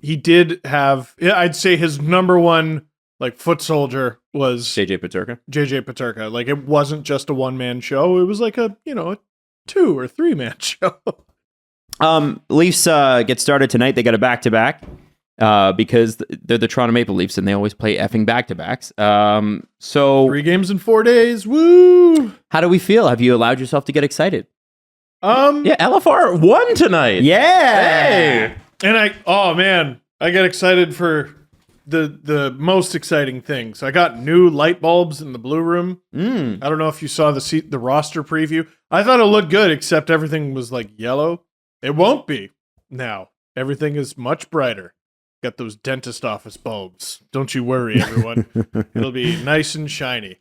He did have, I'd say his number one foot soldier was JJ Peterka. It wasn't just a one-man show. It was a 2 or 3-man show. Leafs get started tonight. They got a back-to-back because they're the Toronto Maple Leafs and they always play effing back-to-backs. So 3 games in 4 days. Woo! How do we feel? Have you allowed yourself to get excited? Yeah, LFR won tonight. Yeah. Hey. And I get excited for the most exciting things. I got new light bulbs in the blue room. I don't know if you saw the roster preview. I thought it looked good, except everything was yellow. It won't be now. Everything is much brighter. Got those dentist office bulbs. Don't you worry, everyone. It'll be nice and shiny.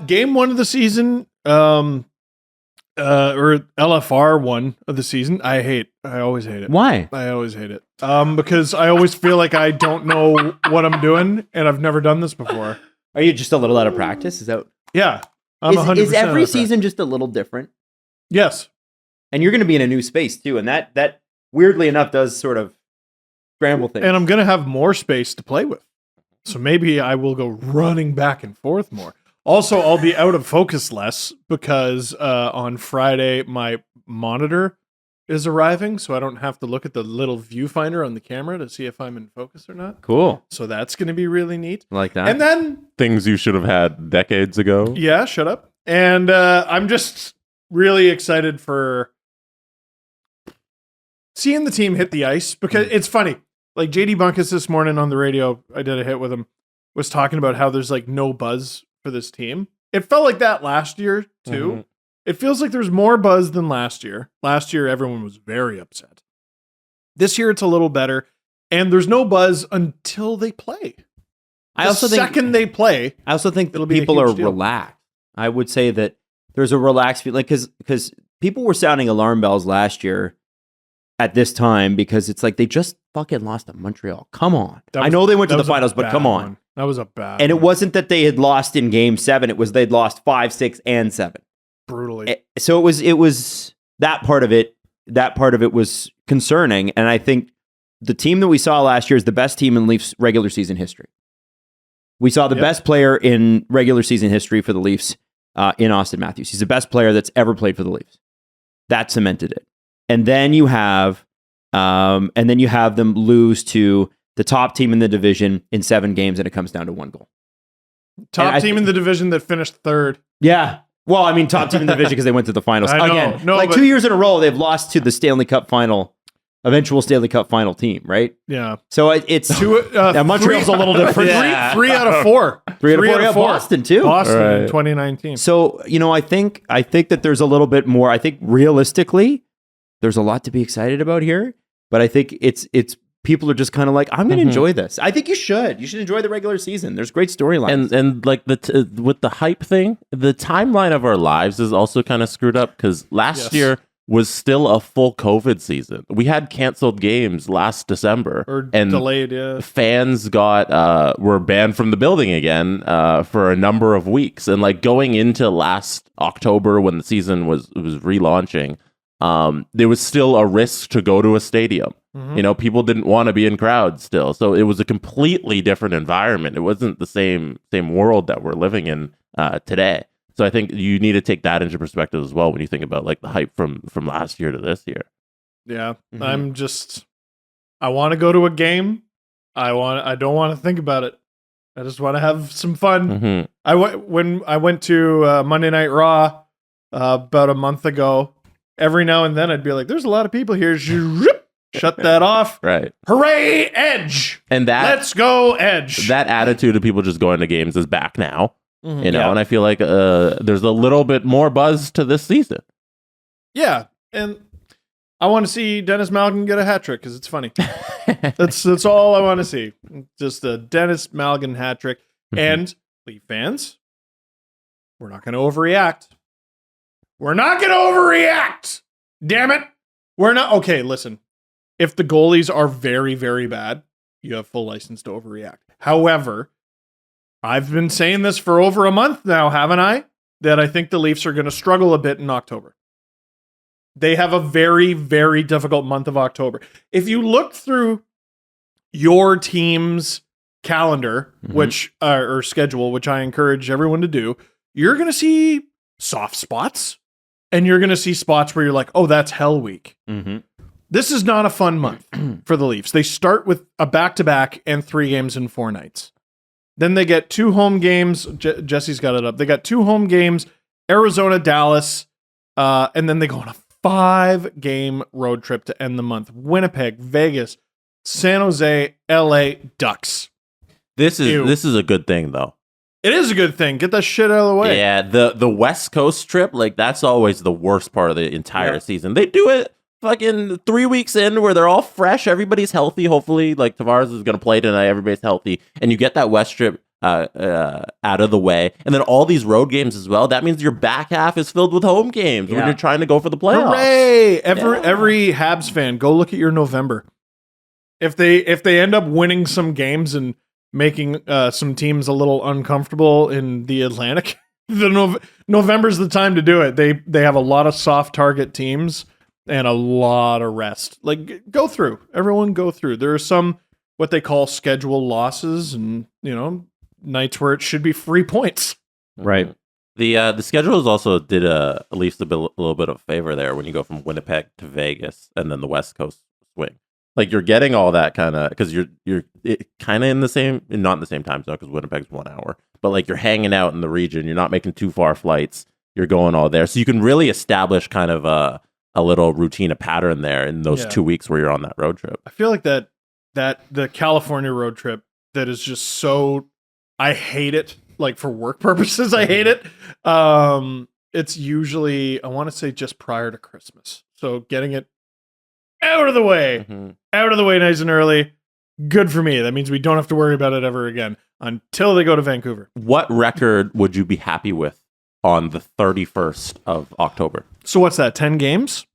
Game 1 of the season or LFR one of the season. I always hate it. Why? I always hate it. Because I always feel like I don't know what I'm doing, and I've never done this before. Are you just a little out of practice? Is that? Yeah, I'm 100%. Is every season just a little different? Yes. And you're going to be in a new space too, and that weirdly enough does sort of scramble things. And I'm going to have more space to play with, so maybe I will go running back and forth more. Also, I'll be out of focus less because on Friday my monitor is arriving, so I don't have to look at the little viewfinder on the camera to see if I'm in focus or not. Cool. So that's going to be really neat. Like that. And then Things you should have had decades ago. yeah, shut up. And I'm just really excited for seeing the team hit the ice because it's funny. Like JD Bunkus this morning on the radio, I did a hit with him, was talking about how there's like no buzz for this team. It felt like that last year too. Mhm. It feels like there's more buzz than last year. Last year, everyone was very upset. This year, it's a little better, and there's no buzz until they play. I also think they play, I also think it'll be a people are huge deal. relaxed. I would say that there's a relaxed feeling because people were sounding alarm bells last year at this time because it's like they just fucking lost to Montreal. Come on. I know they went to the finals, but come on. one. That was a bad And it one. wasn't that they had lost in game 7. It was they'd lost 5, 6, and 7. Brutally. So it was that part of it. That part of it was concerning, and I think the team that we saw last year is the best team in Leafs regular season history. We saw the best player in regular season history for the Leafs in Austin Matthews. He's the best player that's ever played for the Leafs. That cemented it. And then you have them lose to the top team in the division in 7 games, and it comes down to 1 goal. Top team in the division that finished third. Yeah. Well, I mean, top team in the division because they went to the finals. I know. Again, No, like but- 2 years in a row, they've lost to the Stanley Cup final, eventual Stanley Cup final team, right? Yeah. So it's Now, Montreal's a little different. Three out of 4. 3 out of 4. Yeah, Boston too. Boston in Right. 2019. So, I think that there's a little bit more. I think realistically, there's a lot to be excited about here. But I think it's people are just kind of like, I'm going to enjoy this. I think you should. You should enjoy the regular season. There's great storylines. And like with the hype thing, the timeline of our lives is also kind of screwed up because last year was still a full COVID season. We had canceled games last December Or and delayed, yeah. fans were banned from the building again for a number of weeks. And like going into last October when the season was relaunching, there was still a risk to go to a stadium. Mm-hmm. People didn't want to be in crowds still. So it was a completely different environment. It wasn't the same world that we're living in today. So I think you need to take that into perspective as well when you think about like the hype from last year to this year. Yeah. Mhm. I want to go to a game. I don't want to think about it. I just want to have some fun. Mm-hmm. When I went to Monday Night Raw about a month ago, every now and then I'd be like, there's a lot of people here. Shut that off. Right. Hooray, Edge. And Let's go, Edge. that attitude of people just going to games is back now. Mhm. And I feel like there's a little bit more buzz to this season. Yeah. And I want to see Dennis Malgin get a hat trick because it's funny. That's all I want to see. Just a Dennis Malgin hat trick. And Leaf fans, we're not going to overreact. We're not going to overreact. Damn it. We're not. Okay, listen. If the goalies are very, very bad, you have full license to overreact. However, I've been saying this for over a month now, haven't I? That I think the Leafs are going to struggle a bit in October. They have a very, very difficult month of October. If you look through your team's calendar, which or schedule, which I encourage everyone to do, you're going to see soft spots, and you're going to see spots where you're like, "Oh, that's hell week." Mm-hmm. This is not a fun month for the Leafs. They start with a back-to-back and 3 games in 4 nights. Then they get 2 home games. Jesse's got it up. They got 2 home games, Arizona, Dallas, and then they go on a 5-game road trip to end the month. Winnipeg, Vegas, San Jose, LA, Ducks. This is a good thing though. It is a good thing. Get that shit out of the way. Yeah, the West Coast trip, like that's always the worst part of the entire season. They do it fucking 3 weeks in where they're all fresh, everybody's healthy. Hopefully, like Tavares is gonna play tonight, everybody's healthy, and you get that West trip out of the way, and then all these road games as well. That means your back half is filled with home games when you're trying to go for the playoffs. Hooray! Every Habs fan, go look at your November. If they end up winning some games and making some teams a little uncomfortable in the Atlantic, November's the time to do it. They have a lot of soft target teams and a lot of rest. Like, go through. Everyone go through. There are some what they call schedule losses, and nights where it should be free points. Right. The schedules also did at least a little bit of favor there when you go from Winnipeg to Vegas and then the West Coast swing. Like, you're getting all that kind of, because you're kind of in the same, not in the same time zone, because Winnipeg's 1 hour, but like you're hanging out in the region. You're not making too far flights. You're going all there, so you can really establish kind of a little routine, a pattern there in those 2 weeks where you're on that road trip. I feel like that the California road trip that is just so, I hate it. Like, for work purposes, I hate it. It's usually, I want to say, just prior to Christmas. So getting it out of the way, nice and early. Good for me. That means we don't have to worry about it ever again until they go to Vancouver. What record would you be happy with on the 31st of October? So what's that, 10 games?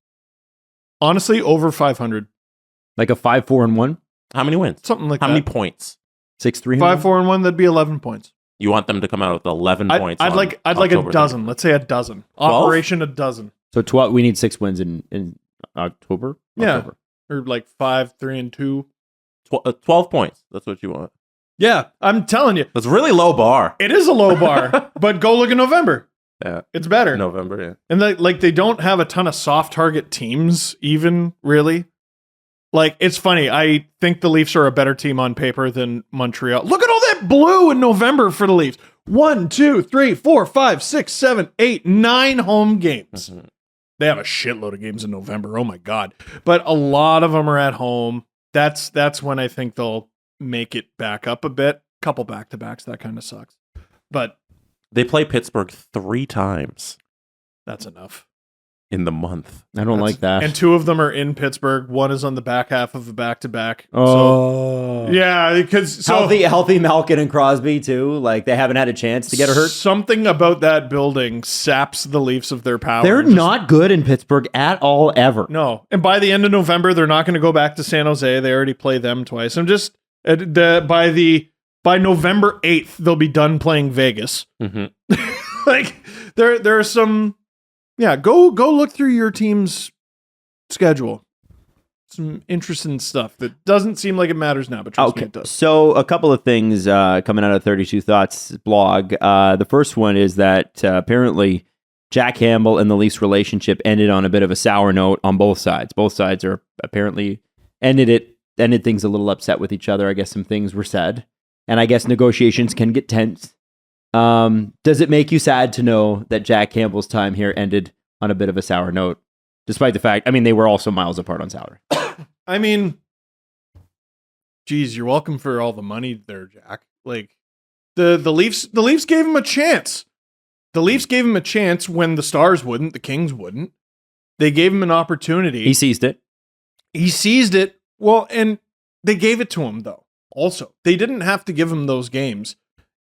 Honestly, over 500. Like a 5-4-1? How many wins? Something like How that. many points? 6-3? 5-4-1, that'd be 11 points. You want them to come out with 11 points? I'd like a dozen. Let's say a dozen. 12? Operation a dozen. So 12. We need 6 wins in October? Yeah. October. Or like 5, 3, and 2. 12 points. That's what you want. Yeah, I'm telling you. That's a really low bar. It is a low bar, but go look at November. Yeah. It's better. November, yeah. And they don't have a ton of soft target teams, even, really. Like, it's funny. I think the Leafs are a better team on paper than Montreal. Look at all that blue in November for the Leafs. 1, 2, 3, 4, 5, 6, 7, 8, 9 home games. They have a shitload of games in November. Oh my God. But a lot of them are at home. That's when I think they'll make it back up a bit. Couple back-to-backs. That kind of sucks. But they play Pittsburgh 3 times. That's enough. In the month. I don't like that. And 2 of them are in Pittsburgh. One is on the back half of a back-to-back. Oh. So, yeah, because healthy Malkin and Crosby too. Like, they haven't had a chance to get hurt. Something about that building saps the Leafs of their power. They're not good in Pittsburgh at all, ever. No. And by the end of November, they're not going to go back to San Jose. They already play them twice. I'm just by November 8th, they'll be done playing Vegas. Like, there are some. Yeah, go look through your team's schedule. Some interesting stuff that doesn't seem like it matters now, but trust me, it does. So a couple of things coming out of 32 Thoughts blog. The first one is that apparently Jack Campbell and the Leafs relationship ended on a bit of a sour note on both sides. Both sides are apparently ended things a little upset with each other. I guess some things were said, and I guess negotiations can get tense. Does it make you sad to know that Jack Campbell's time here ended on a bit of a sour note, despite the fact, they were also miles apart on salary? I mean, geez, you're welcome for all the money there, Jack. Like, the Leafs gave him a chance. The Leafs gave him a chance when the Stars wouldn't, the Kings wouldn't. They gave him an opportunity. He seized it. Well, and they gave it to him, though. Also, they didn't have to give him those games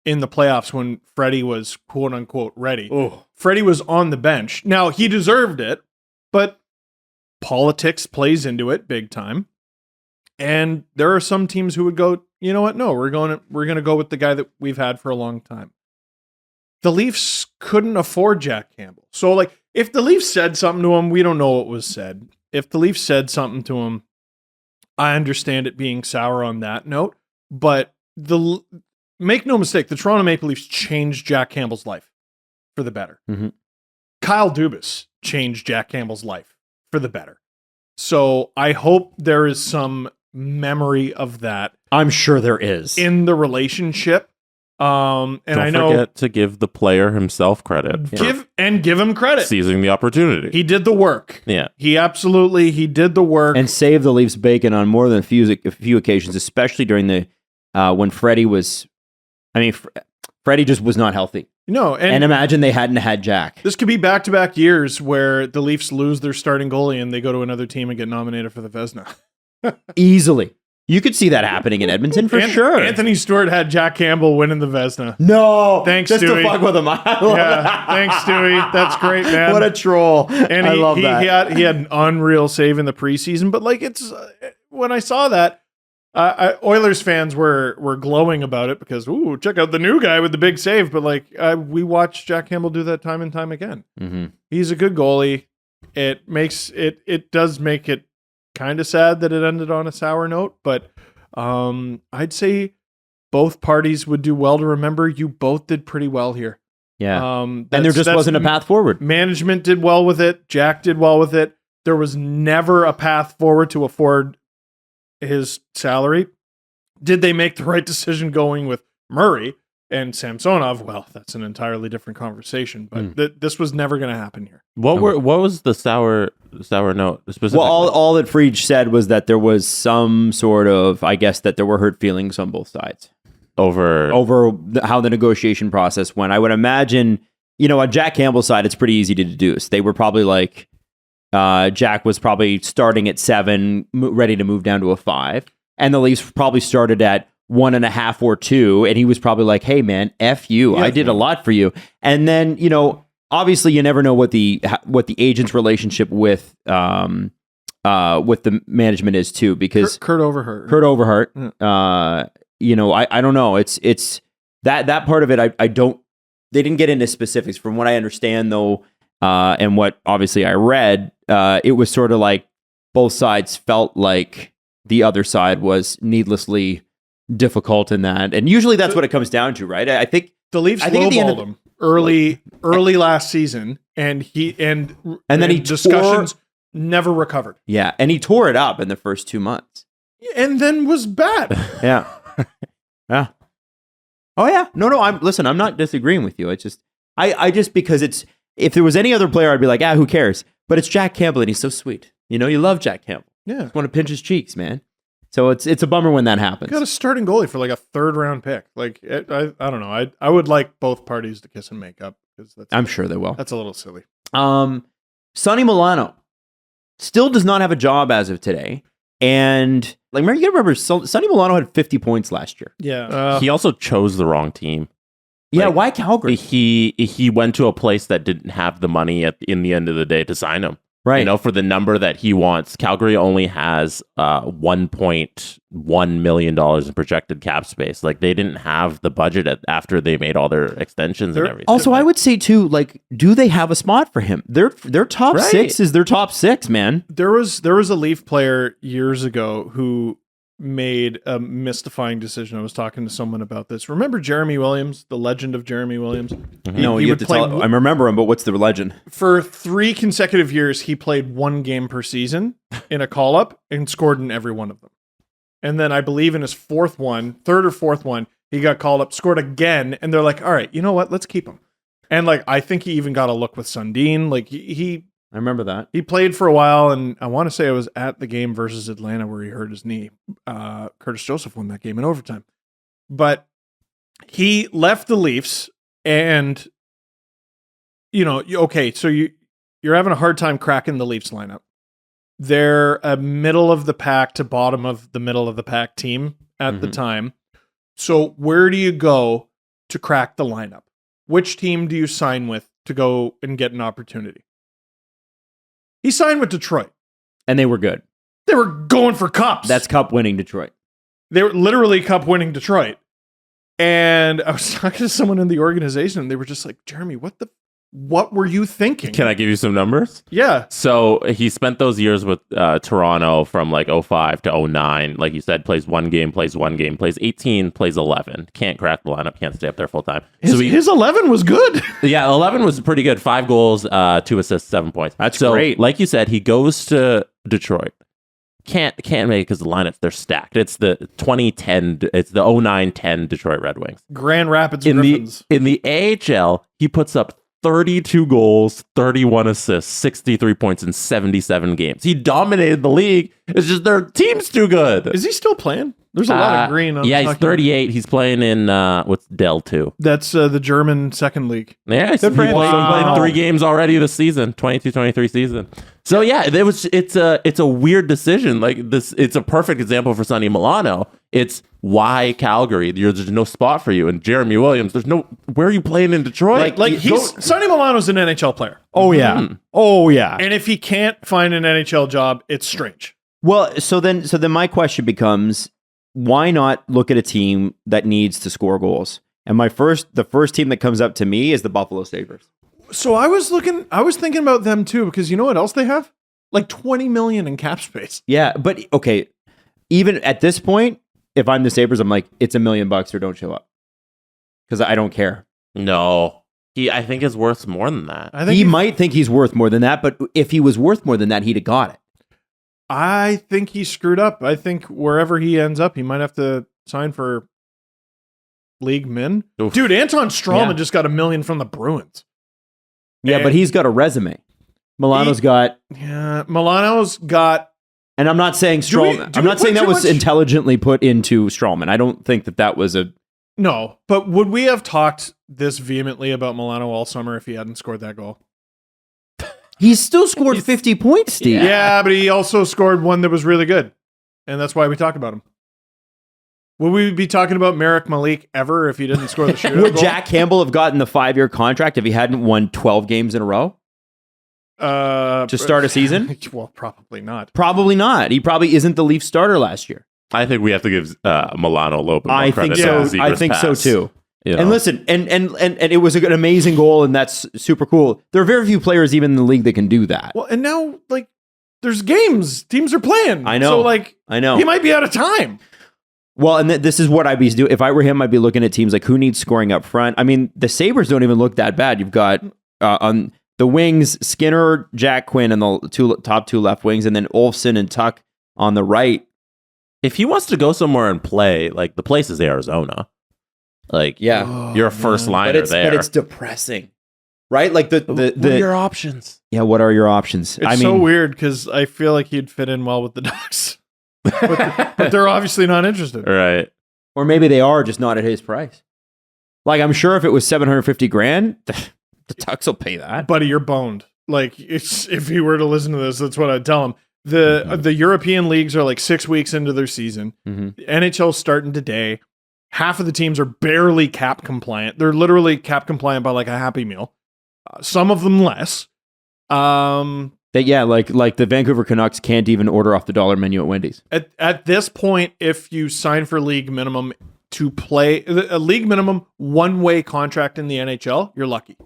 in the playoffs when Freddie was quote unquote ready. Oh. Freddie was on the bench. Now, he deserved it, but politics plays into it big time. And there are some teams who would go, you know what? No, we're going to go with the guy that we've had for a long time. The Leafs couldn't afford Jack Campbell. So, like, if the Leafs said something to him, we don't know what was said. If the Leafs said something to him, I understand it being sour on that note, but make no mistake, the Toronto Maple Leafs changed Jack Campbell's life for the better. Kyle Dubas changed Jack Campbell's life for the better. So I hope there is some memory of that. I'm sure there is. In the relationship. And Don't forget to give the player himself credit. Give him credit. Seizing the opportunity. He did the work. Yeah. He did the work. And saved the Leafs bacon on more than a few occasions, especially during the when Freddie was... Freddie just was not healthy. No, and imagine they hadn't had Jack. This could be back-to-back years where the Leafs lose their starting goalie and they go to another team and get nominated for the Vezina. Easily. You could see that happening in Edmonton for sure. Anthony Stewart had Jack Campbell winning the Vezina. No, thanks, just Stewie. to fuck with him. I love that. Thanks, Stewie. That's great, man. What a troll! And I love that. He had an unreal save in the preseason, but like it's when I saw that, Oilers fans were glowing about it because check out the new guy with the big save. But like we watched Jack Campbell do that time and time again. Mm-hmm. He's a good goalie. It does make it kind of sad that it ended on a sour note, but I'd say both parties would do well to remember you both did pretty well here. Yeah. And there just wasn't a path forward. Management did well with it. Jack did well with it. There was never a path forward to afford his salary. Did they make the right decision going with Murray and Samsonov? Well, that's an entirely different conversation, but this was never going to happen here. What was the sour note specifically? Well, all that Friedge said was that there was some sort of, I guess, that there were hurt feelings on both sides over how the negotiation process went. I would imagine, on Jack Campbell's side, it's pretty easy to deduce. They were probably like, Jack was probably starting at 7, ready to move down to a 5, and the Leafs probably started at 1.5 or 2, and he was probably like, "Hey, man, F you, I did a lot for you." And then, obviously, you never know what the agent's relationship with the management is too, because Kurt Overhart. I don't know. It's that part of it. I don't. They didn't get into specifics. From what I understand, though, and what obviously I read, it was sort of like both sides felt like the other side was needlessly difficult in that, and usually that's what it comes down to, right? I think the Leafs lowballed him early last season, and then he discussions never recovered. Yeah, and he tore it up in the first 2 months, and then was bad. Yeah. Oh yeah. No. I'm not disagreeing with you. It's just I just because if there was any other player, I'd be like, who cares? But it's Jack Campbell, and he's so sweet. You love Jack Campbell. Yeah, just want to pinch his cheeks, man. So it's a bummer when that happens. You got a starting goalie for like a 3rd round pick. Like I don't know. I would like both parties to kiss and make up, because I'm sure they will. That's a little silly. Sonny Milano still does not have a job as of today, and you remember Sonny Milano had 50 points last year. Yeah, he also chose the wrong team. Yeah, why Calgary? He went to a place that didn't have the money in the end of the day to sign him. Right. For the number that he wants. Calgary only has $1.1 million in projected cap space. Like, they didn't have the budget after they made all their extensions and everything. Also, I would say too, do they have a spot for him? Their top 6 is their top 6, man. There was a Leaf player years ago who made a mystifying decision. I was talking to someone about this. Remember Jeremy Williams, the legend of Jeremy Williams? Mm-hmm. You have to tell. I remember him, but what's the legend? For 3 consecutive years, he played 1 game per season in a call-up and scored in every one of them. And then I believe in his 3rd or 4th one, he got called up, scored again, and they're like, all right, you know what? Let's keep him. And I think he even got a look with Sundin. I remember that. He played for a while, and I want to say I was at the game versus Atlanta where he hurt his knee. Curtis Joseph won that game in overtime. But he left the Leafs, and, okay, so you're having a hard time cracking the Leafs lineup. They're a middle of the pack to bottom of the middle of the pack team at the time. So where do you go to crack the lineup? Which team do you sign with to go and get an opportunity? He signed with Detroit. And they were good. They were going for cups. That's cup-winning Detroit. They were literally cup-winning Detroit. And I was talking to someone in the organization, and they were just like, Jeremy, what were you thinking? Can I give you some numbers? Yeah. So he spent those years with Toronto from 05 to 09. Like you said, plays 1 game, plays 18, plays 11. Can't crack the lineup, can't stay up there full time. His 11 was good. Yeah, 11 was pretty good. 5 goals, 2 assists, 7 points. That's great. Like you said, he goes to Detroit. Can't make it because the lineups, they're stacked. It's the 09-10 Detroit Red Wings. Grand Rapids Griffins. In the AHL, he puts up 32 goals, 31 assists, 63 points in 77 games. He dominated the league. It's just their team's too good. Is he still playing? There's a lot of green. On Yeah, the he's 38. He's playing in what's Dell 2. That's the German second league. Yeah, he's Good for him. played 3 games already this season, 22-23 season. So yeah, it's a weird decision. Like this, it's a perfect example for Sonny Milano. It's why Calgary, there's no spot for you, and Jeremy Williams, where are you playing in Detroit? Like Sonny Milano's an NHL player. Oh yeah. Oh yeah. And if he can't find an NHL job, it's strange. Well, so then my question becomes, why not look at a team that needs to score goals? And the first team that comes up to me is the Buffalo Sabres. So I was thinking about them too, because you know what else they have? Like 20 million in cap space. Yeah, but okay, even at this point, if I'm the Sabres, I'm like, it's $1 million or don't show up. Because I don't care. No. I think is worth more than that. I think he might think he's worth more than that, but if he was worth more than that, he'd have got it. I think he screwed up. I think wherever he ends up, he might have to sign for league min. Oof. Dude, Anton Strawman Yeah. just got $1 million from the Bruins. Yeah, but he's got a resume. Milano's got, Milano's got. and I'm not saying Strawman. do I'm we not put saying that too was much- intelligently put into Strawman. I don't think that was a. No, but would we have talked this vehemently about Milano all summer if he hadn't scored that goal? He's still scored 50 points, Steve. Yeah, but he also scored one that was really good. And that's why we talk about him. Would we be talking about Marek Malik ever if he didn't score the shootout Would goal? Jack Campbell have gotten the 5-year contract if he hadn't won 12 games in a row to start a season? Well, probably not. Probably not. He probably isn't the Leaf starter last year. I think we have to give Milano a little bit more I credit. think so. than I Zegras think so pass. too. You know? And listen, and it was an amazing goal, and that's super cool. There are very few players even in the league that can do that. Well, and now, like, there's games. Teams are playing. I know. So, like, I know. he might be out of time. Well, and this is what I'd be doing. If I were him, I'd be looking at teams like who needs scoring up front. I mean, the Sabres don't even look that bad. You've got on the wings, Skinner, Jack Quinn, and the top 2 left wings, and then Olsen and Tuck on the right. If he wants to go somewhere and play, like the place is Arizona. Like, Yeah. you're a first liner there. But it's depressing, right? Like what are your options? Yeah, what are your options? It's so weird because I feel like he'd fit in well with the Ducks. but they're obviously not interested. Right. Or maybe they are, just not at his price. Like, I'm sure if it was $750,000, the Ducks will pay that. Buddy, you're boned. Like, if he were to listen to this, that's what I'd tell him. The European leagues are like 6 weeks into their season. Mm-hmm. The NHL's starting today. Half of the teams are barely cap compliant. They're literally cap compliant by like a Happy Meal. Some of them less. Like the Vancouver Canucks can't even order off the dollar menu at Wendy's. At this point, if you sign for league minimum to play a league minimum one-way contract in the NHL, you're lucky.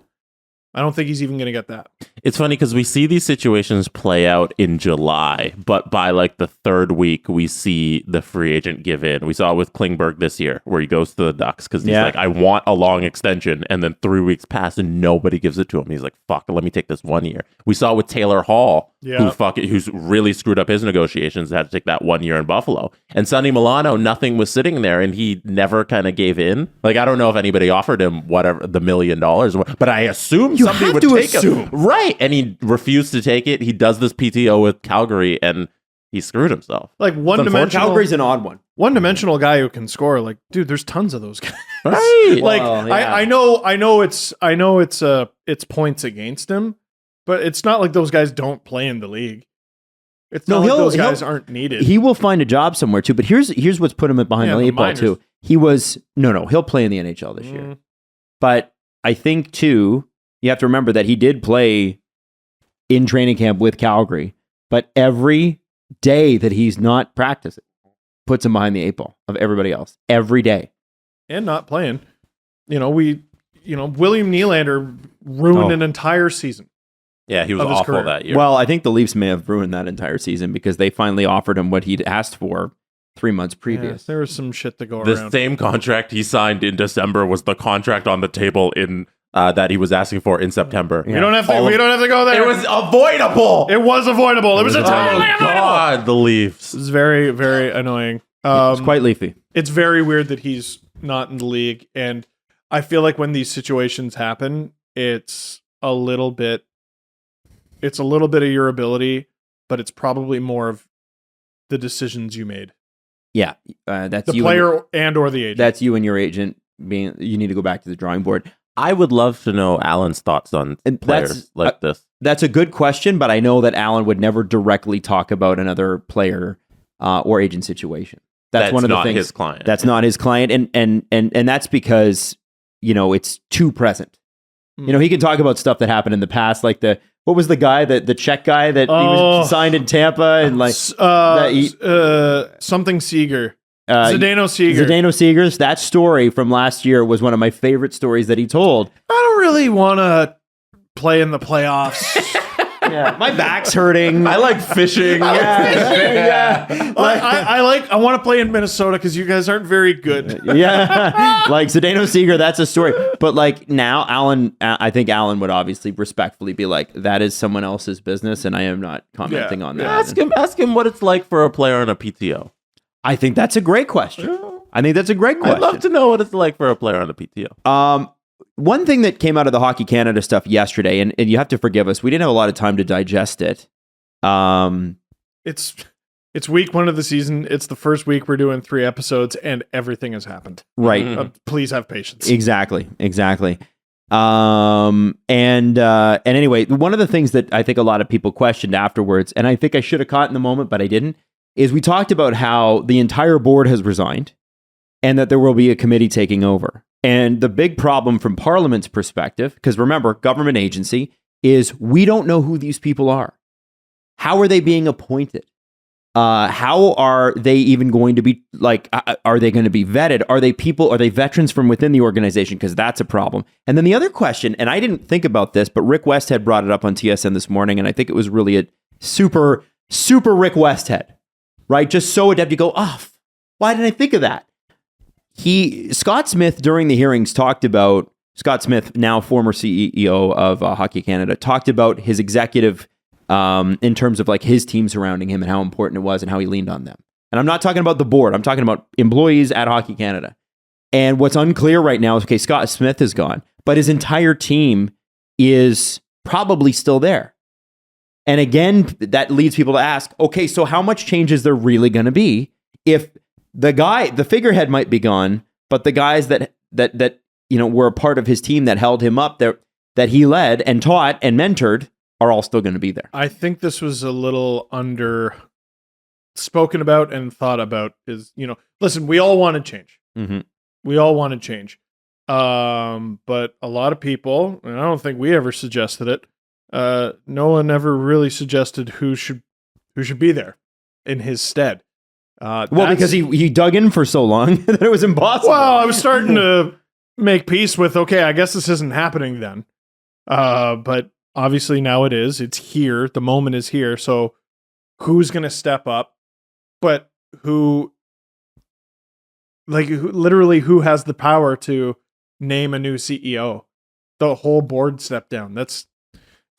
I don't think he's even going to get that. It's funny because we see these situations play out in July, but by like the 3rd week, we see the free agent give in. We saw it with Klingberg this year, where he goes to the Ducks because he's like, I want a long extension. And then 3 weeks pass and nobody gives it to him. He's like, fuck, let me take this 1 year. We saw it with Taylor Hall, who's really screwed up his negotiations and had to take that 1 year in Buffalo. And Sonny Milano, nothing was sitting there and he never kind of gave in. Like, I don't know if anybody offered him whatever, the $1 million, but I assume somebody would take him. Right. And he refused to take it. He does this PTO with Calgary and he screwed himself. Like one-dimensional. Calgary's an odd one. One-dimensional guy who can score. Like, dude, there's tons of those guys. Right. Like, Well, yeah. I know it's points against him, but it's not like those guys don't play in the league. It's not like those guys aren't needed. He will find a job somewhere too. But here's what's put him behind the the eight ball minors. too. He was he'll play in the NHL this year. But I think too, you have to remember that he did play in training camp with Calgary. But every day that he's not practicing puts him behind the eight ball of everybody else. Every day. And not playing. William Nylander ruined an entire season. Yeah, he was Of his awful career. that year. Well, I think the Leafs may have ruined that entire season because they finally offered him what he'd asked for 3 months previous. There was some shit to go the around. same contract he signed in December was the contract on the table in that he was asking for in September. We don't have to go there. It was avoidable. It was avoidable. It was entirely avoidable. God, the Leafs. It's very, very annoying. It's quite leafy. It's very weird that he's not in the league, and I feel like when these situations happen, it's a little bit of your ability, but it's probably more of the decisions you made. Yeah, that's The you. player and or the agent. That's you and your agent being. You need to go back to the drawing board. I would love to know Alan's thoughts on players like this. That's a good question, but I know that Alan would never directly talk about another player or agent situation. That's one of the not things. his client. That's not his client, and that's because it's too present. He can talk about stuff that happened in the past, like what was the guy, the Czech guy that he was signed in Tampa, and like something Seager. Zdeno Seager. Zdeno Seager's, that story from last year was one of my favorite stories that he told. I don't really want to play in the playoffs. Yeah, my back's hurting. I like fishing. I want to play in Minnesota because you guys aren't very good. Yeah, like Zdeno Seager, that's a story. But like now, I think Alan would obviously respectfully be like, that is someone else's business, and I am not commenting on that. Ask him what it's like for a player on a PTO. I think that's a great question. I'd love to know what it's like for a player on a PTO. One thing that came out of the Hockey Canada stuff yesterday, and you have to forgive us, we didn't have a lot of time to digest it. It's week 1 of the season. It's the first week we're doing 3 episodes, and everything has happened. Right. Please have patience. Exactly. And anyway, one of the things that I think a lot of people questioned afterwards, and I think I should have caught in the moment, but I didn't, is we talked about how the entire board has resigned and that there will be a committee taking over. And the big problem from Parliament's perspective, because remember, government agency, is we don't know who these people are. How are they being appointed? How are they even going to be, like, are they going to be vetted? Are they veterans from within the organization? Because that's a problem. And then the other question, and I didn't think about this, but Rick Westhead brought it up on TSN this morning, and I think it was really a super, super Rick Westhead, right? Just so adept. You go, why didn't I think of that? Scott Smith, during the hearings, talked about, Scott Smith, now former CEO of Hockey Canada, talked about his executive in terms of like his team surrounding him and how important it was and how he leaned on them. And I'm not talking about the board. I'm talking about employees at Hockey Canada. And what's unclear right now is, okay, Scott Smith is gone, but his entire team is probably still there. And again, that leads people to ask, okay, so how much change is there really going to be if the figurehead might be gone, but the guys that were a part of his team that held him up, that he led and taught and mentored, are all still going to be there. I think this was a little under spoken about and thought about. Listen, we all want to change. Mm-hmm. We all want to change. But a lot of people, and I don't think we ever suggested it, no one ever really suggested who should be there in his stead. Because he dug in for so long that it was impossible. Well, I was starting to make peace with, okay, I guess this isn't happening then. But obviously now it is. It's here. The moment is here. So who's going to step up? But who has the power to name a new CEO? The whole board stepped down. It's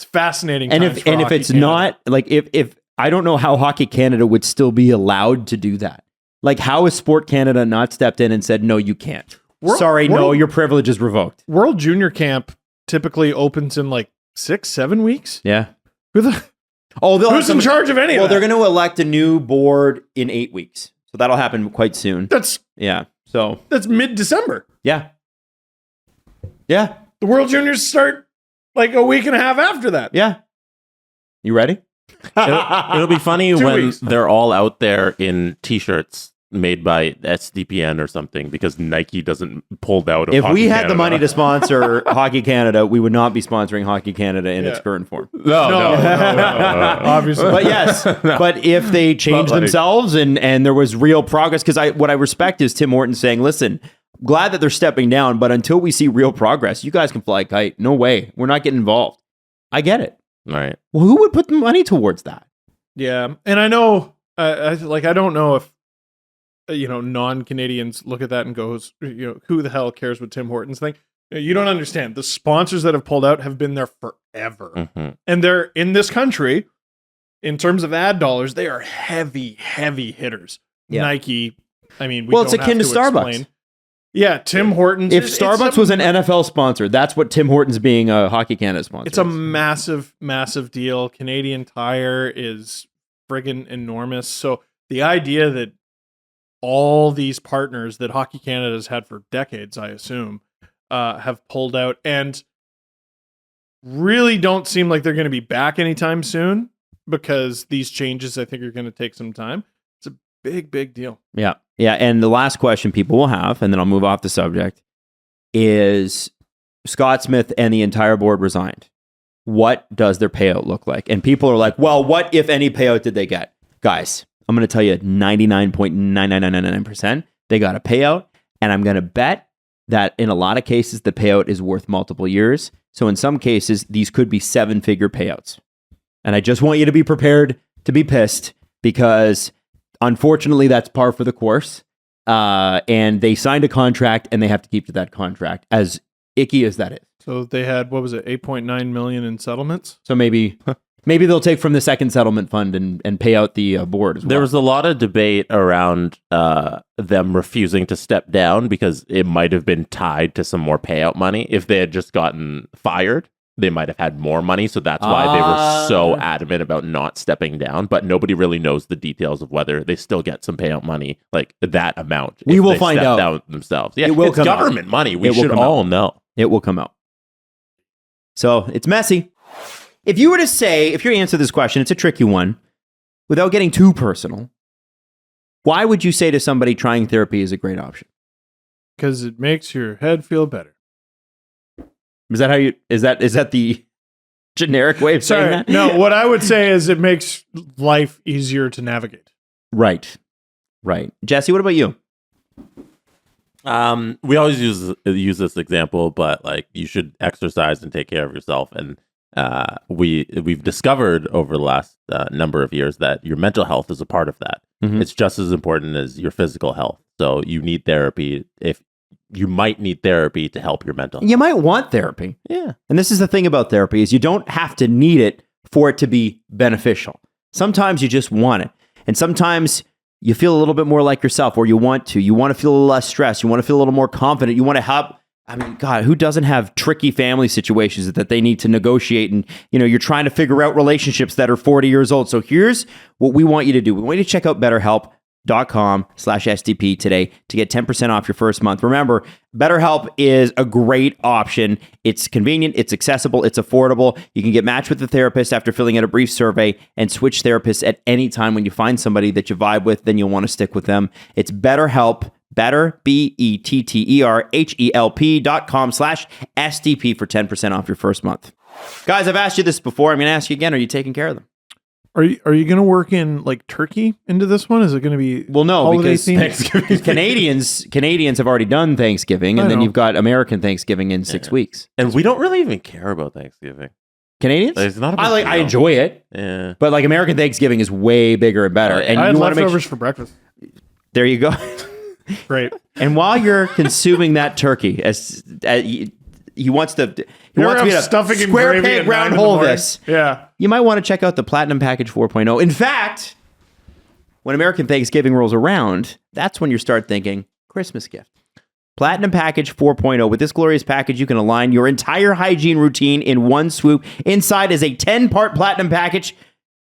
fascinating. And if it's Canada. Not like if I don't know how Hockey Canada would still be allowed to do that. Like, how has Sport Canada not stepped in and said, no, you can't? Your privilege is revoked. World Junior Camp typically opens in like 6-7 weeks. Yeah. Who's in charge of any of that? Well, they're going to elect a new board in 8 weeks. So that'll happen quite soon. That's mid-December. Yeah. Yeah. The World Juniors start like a week and a half after that. Yeah. You ready? It'll be funny when they're all out there in t-shirts made by SDPN or something because Nike doesn't pulled out of If Hockey we had Canada. the money to sponsor Hockey Canada, we would not be sponsoring Hockey Canada in its current form. No. Obviously. But yes, but if they change themselves and there was real progress, because what I respect is Tim Horton saying, listen, glad that they're stepping down, but until we see real progress, you guys can fly a kite. No way. We're not getting involved. I get it. All right. Well, who would put the money towards that? Yeah. And I know, I don't know if, non-Canadians look at that and goes, who the hell cares what Tim Hortons think? You don't understand. The sponsors that have pulled out have been there forever. Mm-hmm. And they're in this country, in terms of ad dollars, they are heavy, heavy hitters. Yeah. Nike, it's akin to Starbucks. Explain. Yeah, Tim Hortons. If Starbucks was an NFL sponsor, that's what Tim Hortons being a Hockey Canada sponsor. It's a massive, massive deal. Canadian Tire is friggin' enormous. So the idea that all these partners that Hockey Canada has had for decades, I assume, have pulled out and really don't seem like they're going to be back anytime soon because these changes, I think, are going to take some time. It's a big, big deal. Yeah. Yeah. And the last question people will have, and then I'll move off the subject, is Scott Smith and the entire board resigned. What does their payout look like? And people are like, well, what, if any, payout did they get? Guys, I'm going to tell you 99.99999% they got a payout. And I'm going to bet that in a lot of cases, the payout is worth multiple years. So in some cases, these could be 7-figure payouts. And I just want you to be prepared to be pissed because unfortunately, that's par for the course. And they signed a contract and they have to keep to that contract, as icky as that is. So they had, what was it, 8.9 million in settlements? So maybe they'll take from the second settlement fund and pay out the board as well. There was a lot of debate around them refusing to step down because it might have been tied to some more payout money. If they had just gotten fired, they might have had more money. So that's why they were so adamant about not stepping down. But nobody really knows the details of whether they still get some payout money, like that amount. We will find out down themselves. Yeah, it will it's come government out. money. We should all know. It will come out. So it's messy. If you were to say, if you answer this question, it's a tricky one, without getting too personal, why would you say to somebody trying therapy is a great option? Because it makes your head feel better. Is that how you, is that the generic way of saying that? No, what I would say is it makes life easier to navigate. Right. Jesse, what about you? We always use this example, but like you should exercise and take care of yourself. And we've discovered over the last number of years that your mental health is a part of that. Mm-hmm. It's just as important as your physical health. So you need therapy. If you might need therapy to help your mental health. You might want therapy. Yeah. And this is the thing about therapy is you don't have to need it for it to be beneficial. Sometimes you just want it. And sometimes you feel a little bit more like yourself, or you want to feel a little less stressed. You want to feel a little more confident. You want to help. I mean, God, who doesn't have tricky family situations that they need to negotiate? And, you're trying to figure out relationships that are 40 years old. So here's what we want you to do. We want you to check out BetterHelp.com/SDP today to get 10% off your first month. Remember, BetterHelp is a great option. It's convenient, it's accessible, it's affordable. You can get matched with a therapist after filling out a brief survey and switch therapists at any time. When you find somebody that you vibe with, then you'll want to stick with them. It's BetterHelp, better, BetterHelp.com/SDP for 10% off your first month. Guys, I've asked you this before. I'm going to ask you again. Are you taking care of them? Are you going to work in like turkey into this one? Is it going to be because themed? Canadians have already done Thanksgiving, and then you've got American Thanksgiving in 6 weeks. And we don't really even care about Thanksgiving. Canadians? Like, it's not a big I deal. enjoy it. Yeah. But like American Thanksgiving is way bigger and better. And I had you want to leftovers for breakfast. There you go. Great. And while you're consuming that turkey, he wants me to stuffing and square gravy peg at round 9 in the hole morning. this. Yeah. You might want to check out the Platinum Package 4.0. In fact, when American Thanksgiving rolls around, that's when you start thinking Christmas gift. Platinum Package 4.0. With this glorious package, you can align your entire hygiene routine in one swoop. Inside is a 10-part Platinum Package.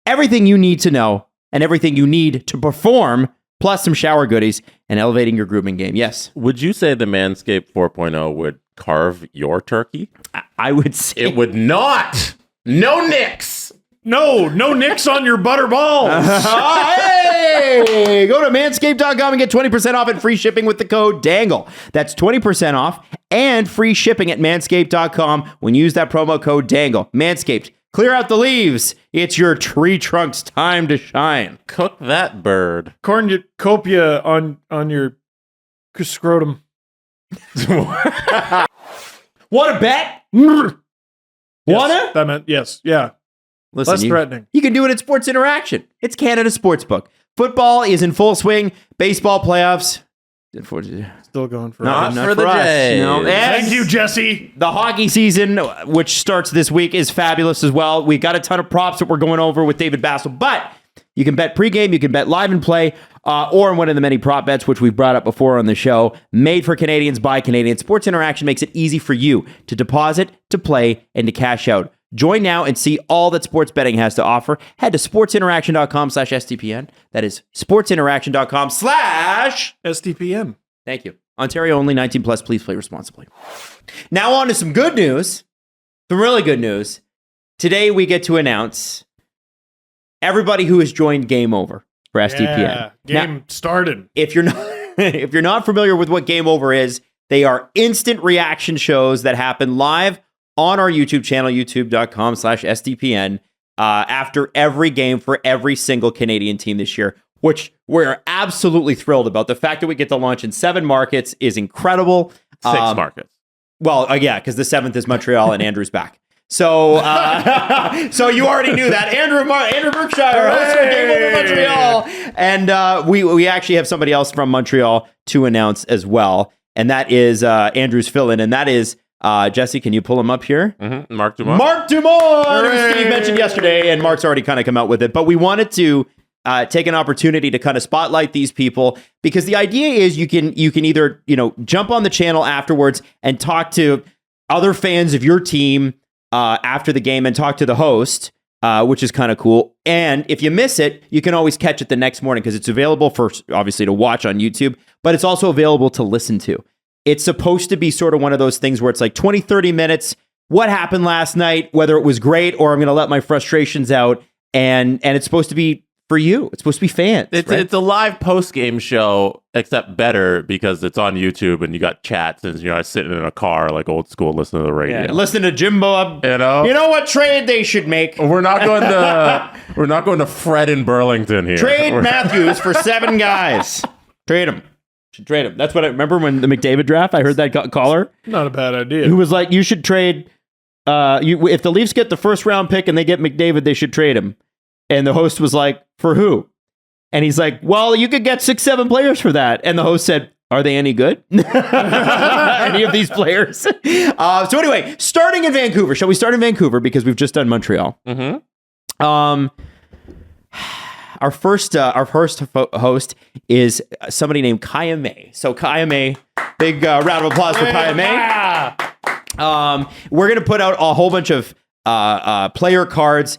Everything you need to know and everything you need to perform, plus some shower goodies and elevating your grooming game. Yes. Would you say the Manscaped 4.0 would carve your turkey? I would say it would not. No nicks. No nicks on your butter balls. Hey! Go to manscaped.com and get 20% off and free shipping with the code DANGLE. That's 20% off and free shipping at manscaped.com when you use that promo code DANGLE. Manscaped. Clear out the leaves. It's your tree trunk's time to shine. Cook that bird. Cornucopia on your scrotum. Want to bet? Yes, Wanna? that meant yes. Yeah. Listen, Less threatening. You can do it at Sports Interaction. It's Canada's sportsbook. Football is in full swing. Baseball playoffs. Still going for Not us. for the us. Jays. No. Thank you, Jesse. The hockey season, which starts this week, is fabulous as well. We got a ton of props that we're going over with David Bassel, but you can bet pregame, you can bet live and play, or in one of the many prop bets, which we've brought up before on the show. Made for Canadians by Canadians. Sports Interaction makes it easy for you to deposit, to play, and to cash out. Join now and see all that sports betting has to offer. Head to sportsinteraction.com/SDPN. That is sportsinteraction.com/SDPN. Thank you. Ontario only, 18 plus. Please play responsibly. Now on to some good news. Some really good news. Today we get to announce everybody who has joined Game Over for SDPN. Game started. If you're not familiar with what Game Over is, they are instant reaction shows that happen live on our YouTube channel, youtube.com/SDPN, after every game for every single Canadian team this year, which we're absolutely thrilled about. The fact that we get to launch in 7 markets is incredible. 6 markets. Well, yeah, because the 7th is Montreal and Andrew's back. So, so you already knew that. Andrew Berkshire, host of Game Over Montreal. And we actually have somebody else from Montreal to announce as well. And that is Andrew's fill-in. And that is, Jesse, can you pull him up here? Mm-hmm. Mark Dumont. Mark Dumont! Who Steve mentioned yesterday, and Mark's already kind of come out with it. But we wanted to take an opportunity to kind of spotlight these people, because the idea is you can either, jump on the channel afterwards and talk to other fans of your team after the game and talk to the host, which is kind of cool. And if you miss it, you can always catch it the next morning, because it's available for, obviously, to watch on YouTube, but it's also available to listen to. It's supposed to be sort of one of those things where it's like 20, 30 minutes. What happened last night, whether it was great or I'm going to let my frustrations out. And it's supposed to be for you. It's supposed to be fans. It's a live post-game show, except better because it's on YouTube and you got chats and you're sitting in a car like old school listening to the radio. Yeah, listen to Jimbo. You know what trade they should make? We're not going to Fred in Burlington here. Trade Matthews for 7 guys. Trade him. Should trade him. That's what I remember when the McDavid draft. I heard that caller. Not a bad idea. Who was like, you should trade. If the Leafs get the first round pick and they get McDavid, they should trade him. And the host was like, for who? And he's like, well, you could get 6, 7 players for that. And the host said, are they any good? Any of these players? So anyway, starting in Vancouver. Shall we start in Vancouver? Because we've just done Montreal. Mm-hmm. Our first host is somebody named Kaya May. So Kaya May, big round of applause for Kaya May. We're going to put out a whole bunch of player cards.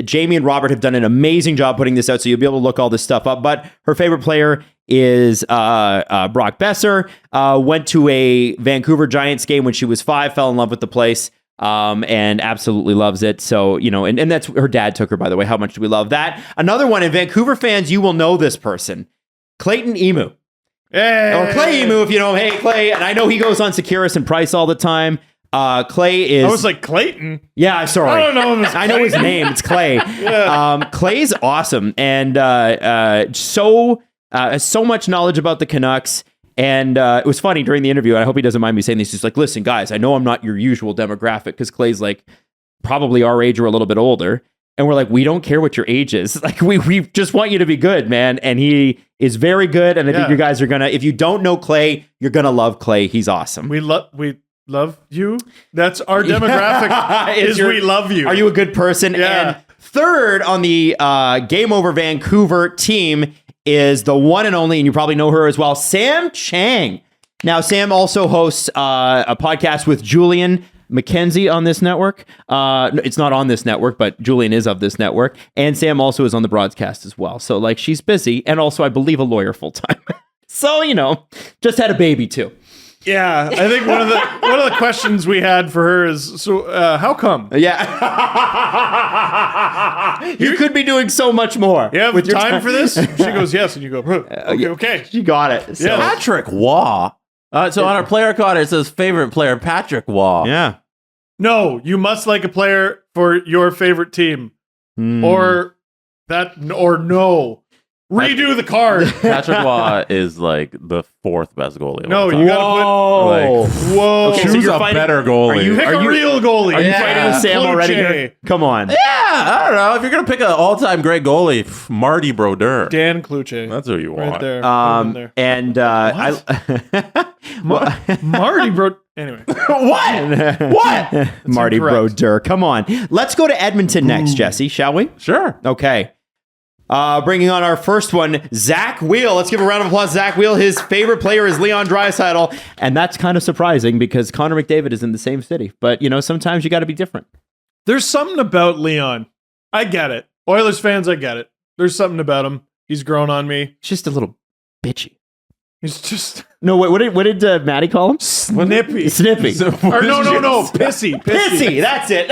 Jamie and Robert have done an amazing job putting this out, so you'll be able to look all this stuff up. But her favorite player is Brock Besser. Went to a Vancouver Giants game when she was 5, fell in love with the place, and absolutely loves it. So, and that's her dad took her, by the way. How much do we love that? Another one, and Vancouver fans, you will know this person, Clayton Emu. Hey. Or Clay Emu, if you know him. Hey, Clay. And I know he goes on Securus and Price all the time. Clay is... I was like, Clayton? Yeah, sorry. I don't know him as I know his name. It's Clay. Yeah. Clay's awesome. And so much knowledge about the Canucks. And it was funny during the interview, and I hope he doesn't mind me saying this. He's like, listen, guys, I know I'm not your usual demographic, because Clay's like probably our age or a little bit older. And we're like, we don't care what your age is. Like, we just want you to be good, man. And he is very good. And I think you guys are going to, if you don't know Clay, you're going to love Clay. He's awesome. We love you. That's our demographic. We love you. Are you a good person? Yeah. And third on the Game Over Vancouver team is the one and only, and you probably know her as well, Sam Chang. Now, Sam also hosts a podcast with Julian McKenzie on this network. It's not on this network, but Julian is of this network. And Sam also is on the broadcast as well. So, like, she's busy, and also, I believe, a lawyer full time. So, just had a baby too. Yeah, I think one of the questions we had for her is, how come? Yeah. You could be doing so much more. You have time for this? She goes, yes. And you go, okay. She got it. So. Yeah. Patrick Waugh. So on our player card, it says favorite player, Patrick Waugh. Yeah. No, you must like a player for your favorite team. Or no. Redo the card. Patrick Waugh is like the 4th best goalie. No, of all you time. gotta put. Whoa. Okay, Choose so a better goalie. Pick a real goalie. Are you fighting with Sam already here? Come on. Yeah, I don't know. If you're gonna pick an all-time great goalie, Marty Brodeur. Dan Kluche. That's who you want. Right there. And Marty Brodeur. Anyway. What? Marty Brodeur. Come on. Let's go to Edmonton next, Jesse, shall we? Sure. Okay. Bringing on our first one, Zach Wheel. Let's give a round of applause. Zach Wheel, his favorite player is Leon Draisaitl. And that's kind of surprising because Connor McDavid is in the same city. But, sometimes you got to be different. There's something about Leon. I get it. Oilers fans, I get it. There's something about him. He's grown on me. It's just a little bitchy. He's just No, what did Maddie call him? snippy. Snippy. Or no. Pissy. Pissy. That's it.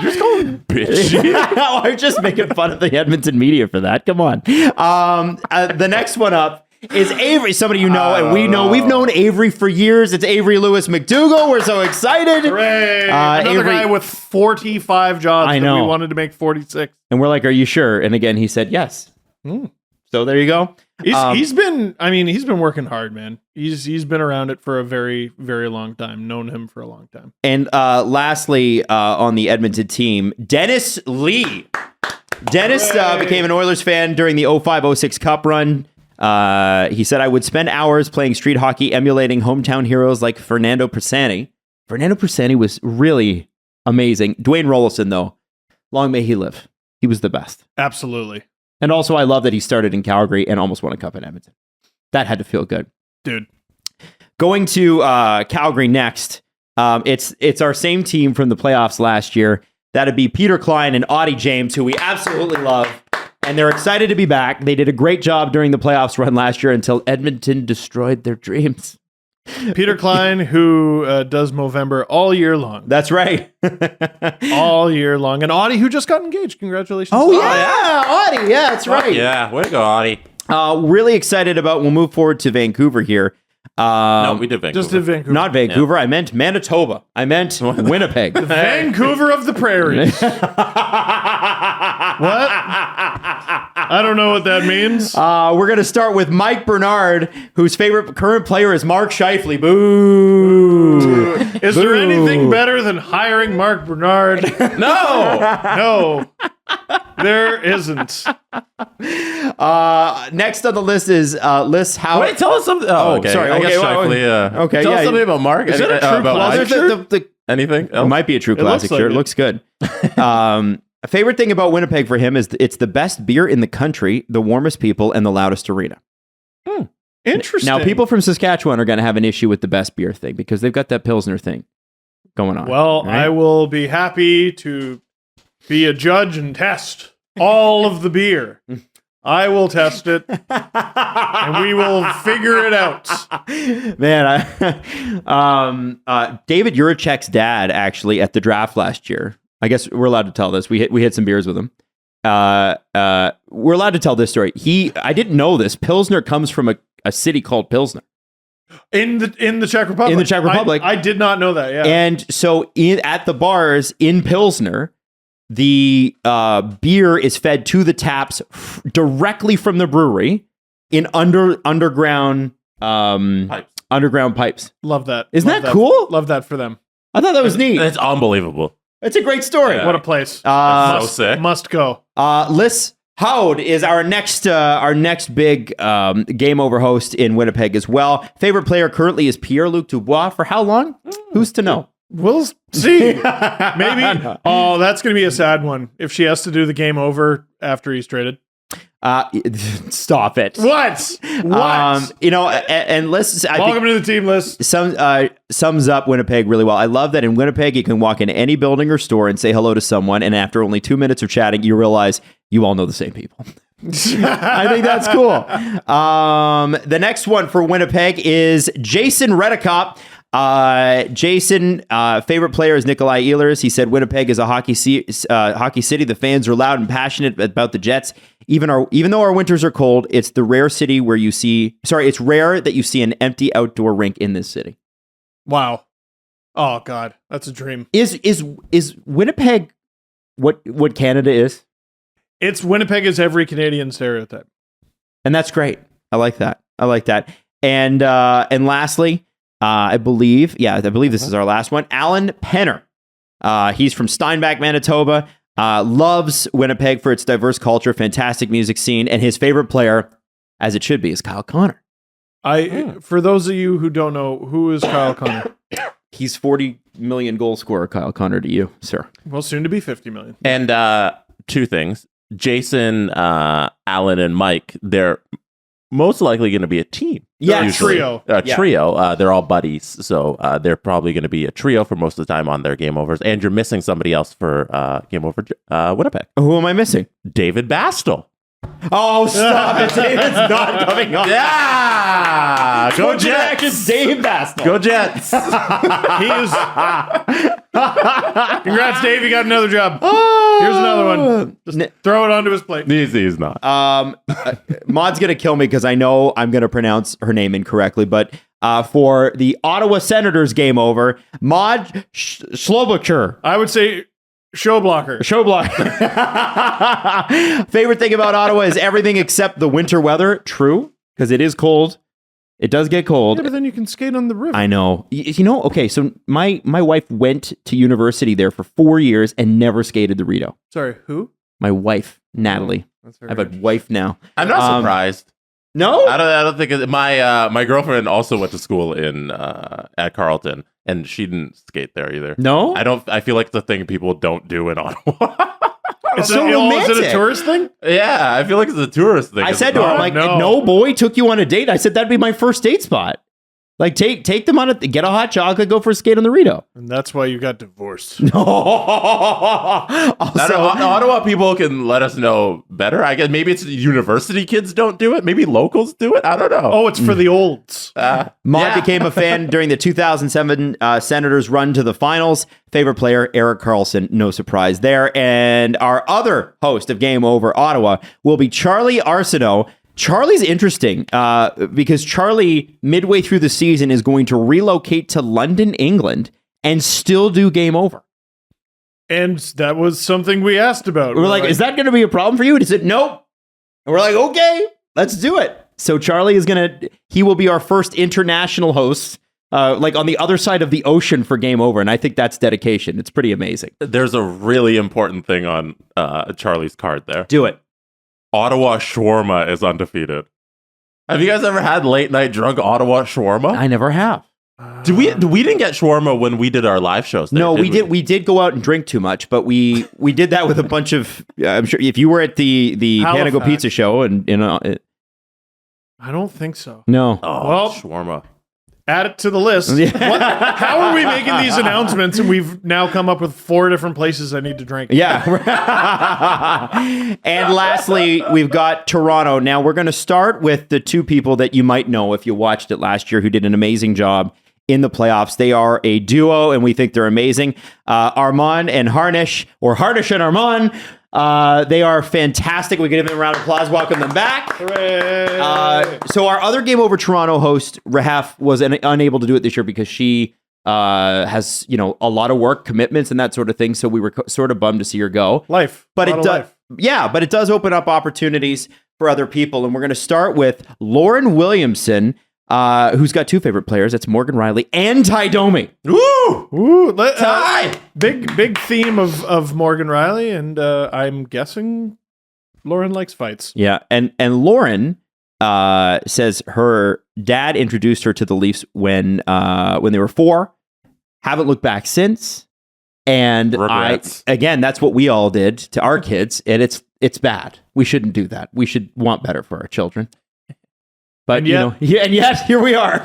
Just call him bitch. I'm just making fun of the Edmonton media for that. Come on. The next one up is Avery. Somebody you know, and we know. We've known Avery for years. It's Avery Lewis McDougall. We're so excited. Hooray. Another Avery, guy with 45 jobs I that know. we wanted to make 46. and we're like, are you sure? And again, he said yes. So there you go. He's been working hard, man. He's been around it for a very, very long time. Known him for a long time. And lastly, on the Edmonton team, Dennis Lee. Dennis became an Oilers fan during the 05-06 Cup run. He said, I would spend hours playing street hockey, emulating hometown heroes like Fernando Pisani. Fernando Pisani was really amazing. Dwayne Rollison, though, long may he live. He was the best. Absolutely. And also, I love that he started in Calgary and almost won a cup in Edmonton. That had to feel good. Dude. Going to Calgary next. It's our same team from the playoffs last year. That'd be Peter Klein and Audie James, who we absolutely love. And they're excited to be back. They did a great job during the playoffs run last year until Edmonton destroyed their dreams. Peter Klein, who does Movember all year long. That's right. All year long. And Audie, who just got engaged. Congratulations. Oh, yeah. Audie. Yeah, that's right. Yeah, way to go, Audie. Really excited about, we'll move forward to Vancouver here. No, we did Vancouver. Just did Vancouver. Not Vancouver. I meant Manitoba. I meant Winnipeg. Vancouver of the prairies. What? I don't know what that means. We're going to start with Mike Bernard, whose favorite current player is Mark Scheifele. Boo! Is there anything better than hiring Mark Bernard? No! No. There isn't. Next on the list is Liz Howe. Wait, tell us something. Oh, okay. sorry. I guess Okay, Scheifele, okay, Tell yeah, us something about Mark. Is it a true about classic Mike? shirt? Anything It else? might be a true classic looks like shirt. it. Looks good. A favorite thing about Winnipeg for him is it's the best beer in the country, the warmest people, and the loudest arena. Interesting. Now, people from Saskatchewan are going to have an issue with the best beer thing because they've got that Pilsner thing going on. Well, right? I will be happy to be a judge and test all of the beer. I will test it, and we will figure it out. Man, David Juracek's dad actually at the draft last year. I guess we're allowed to tell this. We had some beers with him. We're allowed to tell this story. I didn't know this. Pilsner comes from a city called Pilsner. In the Czech Republic. In the Czech Republic. I did not know that, yeah. And so at the bars in Pilsner, the beer is fed to the taps directly from the brewery in underground pipes. Love that. Isn't Love that cool? Love that for them. I thought that was neat. It's unbelievable. It's a great story. Yeah. What a place. So sick. Must go. Liz Howd is our next big game over host in Winnipeg as well. Favorite player currently is Pierre-Luc Dubois. For how long? Who's to know? We'll see. Maybe. Oh, that's going to be a sad one if she has to do the game over after he's traded. Stop it. What? And Liz, I Welcome think to the team list. sums up Winnipeg really well. I love that in Winnipeg, you can walk in any building or store and say hello to someone, and after only 2 minutes of chatting, you realize you all know the same people. I think that's cool. The next one for Winnipeg is Jason Redekop. Jason, favorite player is Nikolai Ehlers. He said Winnipeg is a hockey city. The fans are loud and passionate about the Jets. Even though our winters are cold, it's rare that you see an empty outdoor rink in this city. Wow. Oh God, that's a dream. Is Winnipeg what Canada is? It's Winnipeg is every Canadian stereotype. And that's great. I like that. And lastly, I believe this is our last one. Alan Penner. He's from Steinbach, Manitoba. Loves Winnipeg for its diverse culture, fantastic music scene, and his favorite player, as it should be, is Kyle Connor. For those of you who don't know, who is Kyle Connor? He's 40 million goal scorer, Kyle Connor, to you, sir. Well, soon to be 50 million. And two things. Jason, Alan, and Mike, they're most likely going to be a team. Yeah, usually. trio. Trio. They're all buddies, so they're probably going to be a trio for most of the time on their game overs. And you're missing somebody else for game over Winnipeg. Who am I missing? David Bastel. Oh, stop it. David's not coming on. Yeah! Go Jets. Jets! Dave Bastel. Go Jets! He is. Congrats, Dave. You got another job. Here's another one. Just throw it onto his plate. He's not. Maud's going to kill me because I know I'm going to pronounce her name incorrectly, but for the Ottawa Senators game over, Maud Schlobucher. I would say show blocker. Favorite thing about Ottawa is everything except the winter weather. True, because it is cold. It does get cold. Yeah, but then you can skate on the river. I know. You know, okay, so my wife went to university there for 4 years and never skated the Rideau. Sorry, who? My wife, Natalie. That's I have a wife now. I'm not surprised. No? I don't think my girlfriend also went to school in at Carleton, and she didn't skate there either. No? I feel like it's a thing people don't do in Ottawa. It's Is so it romantic. a tourist thing? Yeah, I feel like it's a tourist thing. I It's said to her, not. I'm like, no. no boy took you on a date. I said that'd be my first date spot. Like, take them on get a hot chocolate, go for a skate on the Rideau. And that's why you got divorced. Ottawa people can let us know better. I guess maybe it's university kids don't do it. Maybe locals do it. I don't know. Oh, it's for the olds. Maud became a fan during the 2007 Senators run to the finals. Favorite player, Erik Karlsson. No surprise there. And our other host of Game Over Ottawa will be Charlie Arsenault. Charlie's interesting because Charlie, midway through the season, is going to relocate to London, England, and still do Game Over. And that was something we asked about. We're like, is that going to be a problem for you? And he said, nope. And we're like, okay, let's do it. So Charlie he will be our first international host, like on the other side of the ocean for Game Over. And I think that's dedication. It's pretty amazing. There's a really important thing on Charlie's card there. Do it. Ottawa shawarma is undefeated. Have you guys ever had late night drunk Ottawa shawarma? I never have. We didn't get shawarma when we did our live shows. There, No, did we did. We did go out and drink too much, but we did that with a bunch of. I'm sure if you were at the Halifax. Panago Pizza show, and I don't think so. no, Oh, Well- shawarma. Add it to the list. How are we making these announcements and we've now come up with 4 different places I need to drink? yeah. And lastly, we've got Toronto. Now we're going to start with the two people that you might know if you watched it last year, who did an amazing job in the playoffs. They are a duo, and we think they're amazing. Armand and Harnish, or Harnish and Armand. They are fantastic. We can give them a round of applause. Welcome them back. Hooray. So our other Game Over Toronto host, Rahaf, was unable to do it this year because she has, a lot of work, commitments, and that sort of thing. So we were sort of bummed to see her go. Life. But A it lot of does, life. yeah. But it does open up opportunities for other people, and we're going to start with Lauren Williamson, who's got 2 favorite players. That's Morgan Riley and Ty Domi. Ooh, Ty! big theme of Morgan Riley, and I'm guessing Lauren likes fights. Yeah, and Lauren says her dad introduced her to the Leafs when they were 4. Haven't looked back since. And Regrets. again, that's what we all did to our kids, and it's bad. We shouldn't do that. We should want better for our children. But, And yet- and yet here we are.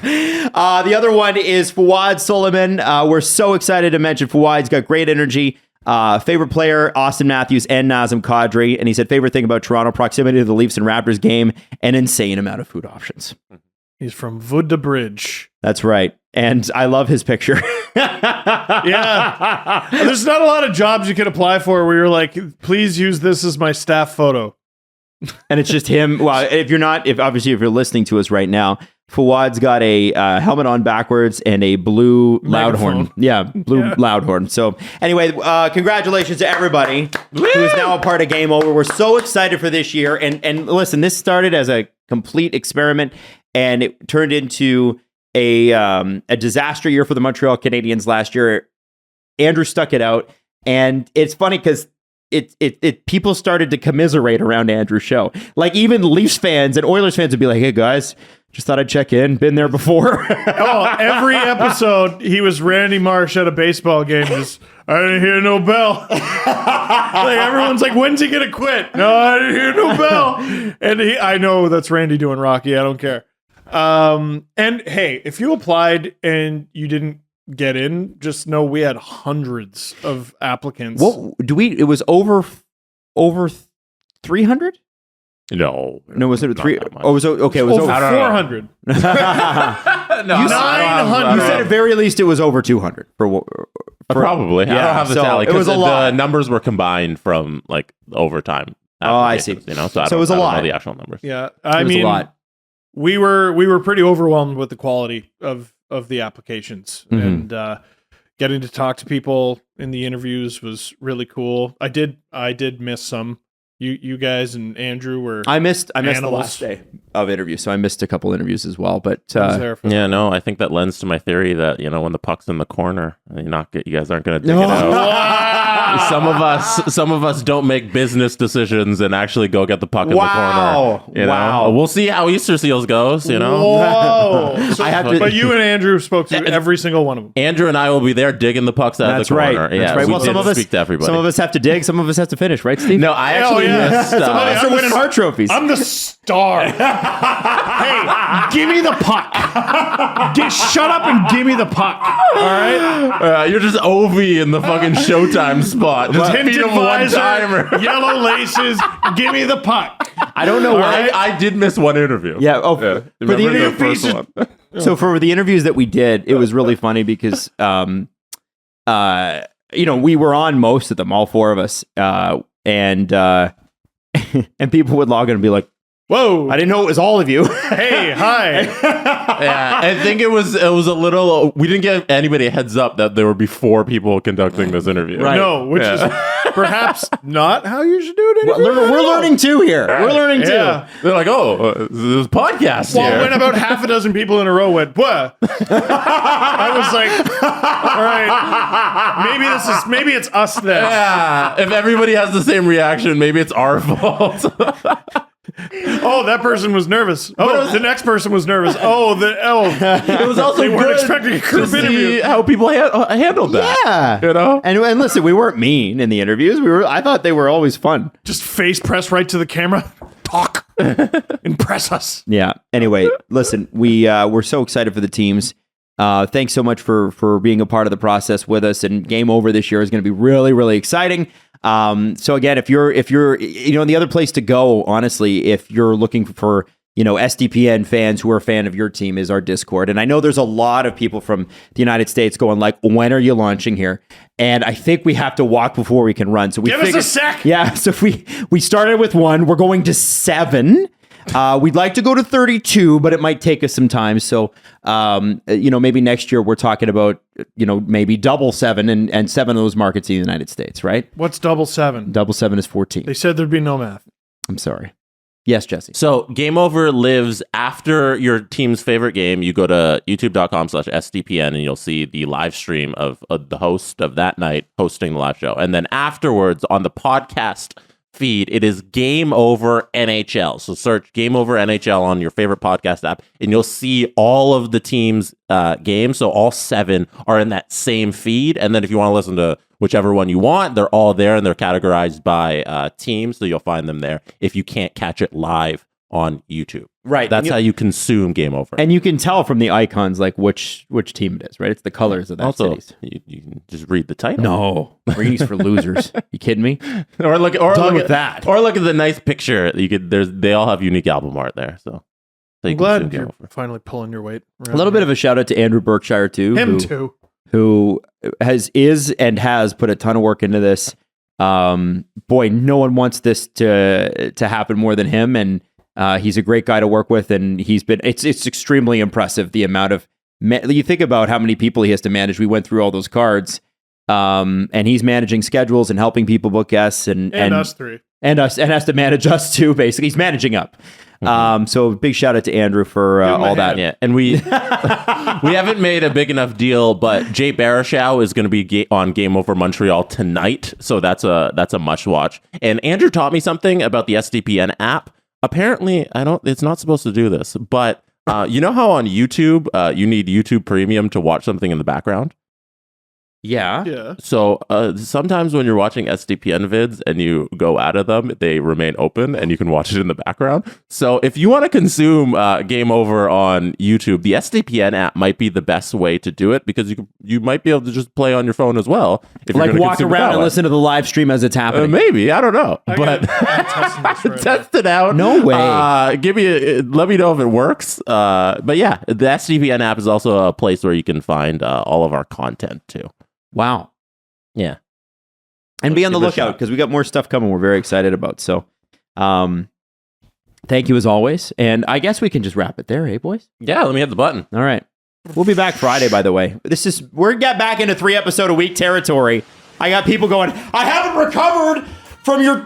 The other one is Fawad Suleiman. We're so excited to mention Fawad. He's got great energy. Favorite player, Austin Matthews and Nazem Kadri. And he said, favorite thing about Toronto, proximity to the Leafs and Raptors game, an insane amount of food options. He's from Wood Bridge. That's right. And I love his picture. Yeah. There's not a lot of jobs you could apply for where you're like, please use this as my staff photo. And it's just him. Well, if you're listening to us right now, Fawad's got a helmet on backwards and a blue loud horn. Yeah, blue loud horn. So anyway, congratulations to everybody who is now a part of Game Over. We're so excited for this year. And listen, this started as a complete experiment, and it turned into a disaster year for the Montreal Canadiens last year. Andrew stuck it out, and it's funny because it people started to commiserate around Andrew's show. Like even Leafs fans and Oilers fans would be like, "Hey guys, Just thought I'd check in. Been there before. Oh, every episode he was Randy Marsh at a baseball game. Just, I didn't hear no bell. Like everyone's like, when's he gonna quit? No, I didn't hear no bell. And I know that's Randy doing Rocky. I don't care. And hey, if you applied and you didn't get in, just know we had hundreds of applicants. What do we? It was over 300. No, Was it three? that much. Oh, it was okay. It was over over 400. No, You said at very least it was over 200 probably. I don't have the so tally. it was a lot. The numbers were combined from like overtime. Oh, I see. You know, so it was a lot. I don't know the actual numbers. Yeah, It I was mean, a lot. we were pretty overwhelmed with the quality of the applications, and getting to talk to people in the interviews was really cool. I did miss some. You guys and Andrew were. I missed the animals. last day of interviews, so I missed a couple interviews as well. But I was there for Yeah, no, I think that lends to my theory that, you know, when the puck's in the corner, you guys aren't going to dig it out. Wow. Some of us don't make business decisions and actually go get the puck in the Wow. corner. You know? Wow. We'll see how Easter Seals goes, you know. Whoa! So, I have to- but you and Andrew spoke to every single one of them. Andrew and I will be there digging the pucks out of That's the corner. right. Yeah, That's right. we Well, did some of us speak to everybody. Some of us have to dig. Some of us have to finish. Right, Steve? No, I actually missed. Some of us I'm are winning the- heart trophies. I'm the star. Hey, give me the puck. Shut up and give me the puck. All right. You're just Ovi in the fucking Showtime spot. Just Tinted feed him one visor, timer. yellow laces. Give me the puck. I don't know why. I did miss one interview. Yeah. Oh, Yeah. for the Remember interview, the first one? So for the interviews that we did, it was really funny because, you know, we were on most of them, all four of us, and people would log in and be like, Whoa. "I didn't know it was all of you." Hey, hi. Yeah, I think it was a little. We didn't give anybody a heads up that there would be 4 people conducting this interview. Right. No, which is perhaps not how you should do it. We're learning too here. We're learning too. Yeah. They're like, oh, there's a podcast Well, here. when about half a dozen people in a row went, what? I was like, all right, maybe it's us then. Yeah, if everybody has the same reaction, maybe it's our fault. Oh, that person was nervous. Oh, the next person was nervous. It was also They weren't good expecting a to group see interview. how people handled that. Yeah. You know? And listen, we weren't mean in the interviews. I thought they were always fun. Just face press right to the camera. Talk. Impress us. Yeah. Anyway, listen, we're so excited for the teams. Thanks so much for being a part of the process with us. And Game Over this year is going to be really, really exciting. So again, if you're, you know, and the other place to go, honestly, if you're looking for, you know, SDPN fans who are a fan of your team, is our Discord. And I know there's a lot of people from the United States going like, when are you launching here? And I think we have to walk before we can run. So we Give us a sec. Yeah. So if we started with 1, we're going to 7. We'd like to go to 32, but it might take us some time. So, you know, maybe next year we're talking about, you know, maybe double 7 and 7 of those markets in the United States, right? What's double 7? Double 7 is 14. They said there'd be no math. I'm sorry. Yes, Jesse. So Game Over lives after your team's favorite game. You go to youtube.com/SDPN and you'll see the live stream of the host of that night hosting the live show. And then afterwards on the podcast feed, it is Game Over NHL. So search Game Over NHL on your favorite podcast app and you'll see all of the teams' games. So all 7 are in that same feed. And then if you want to listen to whichever one you want, they're all there and they're categorized by team. So you'll find them there if you can't catch it live on YouTube. Right. That's how you consume Game Over. And you can tell from the icons like which team it is, right? It's the colors of that Also, cities. you can just read the title. No, Green's for losers. You kidding me? or look Done with at that. Or look at the nice picture. They all have unique album art there. So you I'm can glad consume Game you're Over. finally pulling your weight. A little bit of a shout out to Andrew Berkshire too. Him too. Who has put a ton of work into this. Boy, no one wants this to happen more than him, and he's a great guy to work with, and it's extremely impressive the amount of you think about how many people he has to manage. We went through all those cards, and he's managing schedules and helping people book guests and us 3. and has to manage us too. Basically, he's managing up. So big shout out to Andrew for him a all that. hand. Yeah, and we haven't made a big enough deal, but Jay Baruchel is going to be on Game Over Montreal tonight, so that's a must watch. And Andrew taught me something about the SDPN app. Apparently, it's not supposed to do this, but You know how on YouTube, you need YouTube Premium to watch something in the background? Yeah. Yeah. So sometimes when you're watching SDPN vids and you go out of them, they remain open and you can watch it in the background. So if you want to consume Game Over on YouTube, the SDPN app might be the best way to do it because you might be able to just play on your phone as well. If Like you're walk around and listen to the live stream as it's happening. Maybe, I don't know, but I'm testing this right test it out. No way. Let me know if it works. But yeah, the SDPN app is also a place where you can find all of our content too. Wow. Yeah. And be on the give it a lookout shot. because we got more stuff coming we're very excited about. So thank you as always. And I guess we can just wrap it there, hey boys? Yeah, let me hit the button. All right. We'll be back Friday, by the way. We're get back into 3 episode a week territory. I got people going, I haven't recovered from your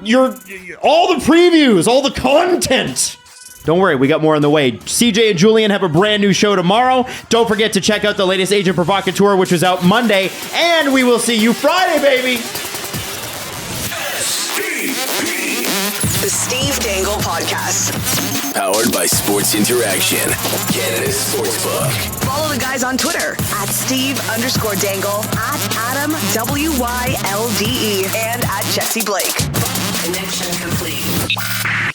all the previews, all the content. Don't worry, we got more on the way. CJ and Julian have a brand new show tomorrow. Don't forget to check out the latest Agent Provocateur, which was out Monday. And we will see you Friday, baby. The Steve Dangle Podcast. Powered by Sports Interaction, Canada's sportsbook. Follow the guys on Twitter at Steve_Dangle, at Adam WYLDE, and at Jesse Blake. Connection complete.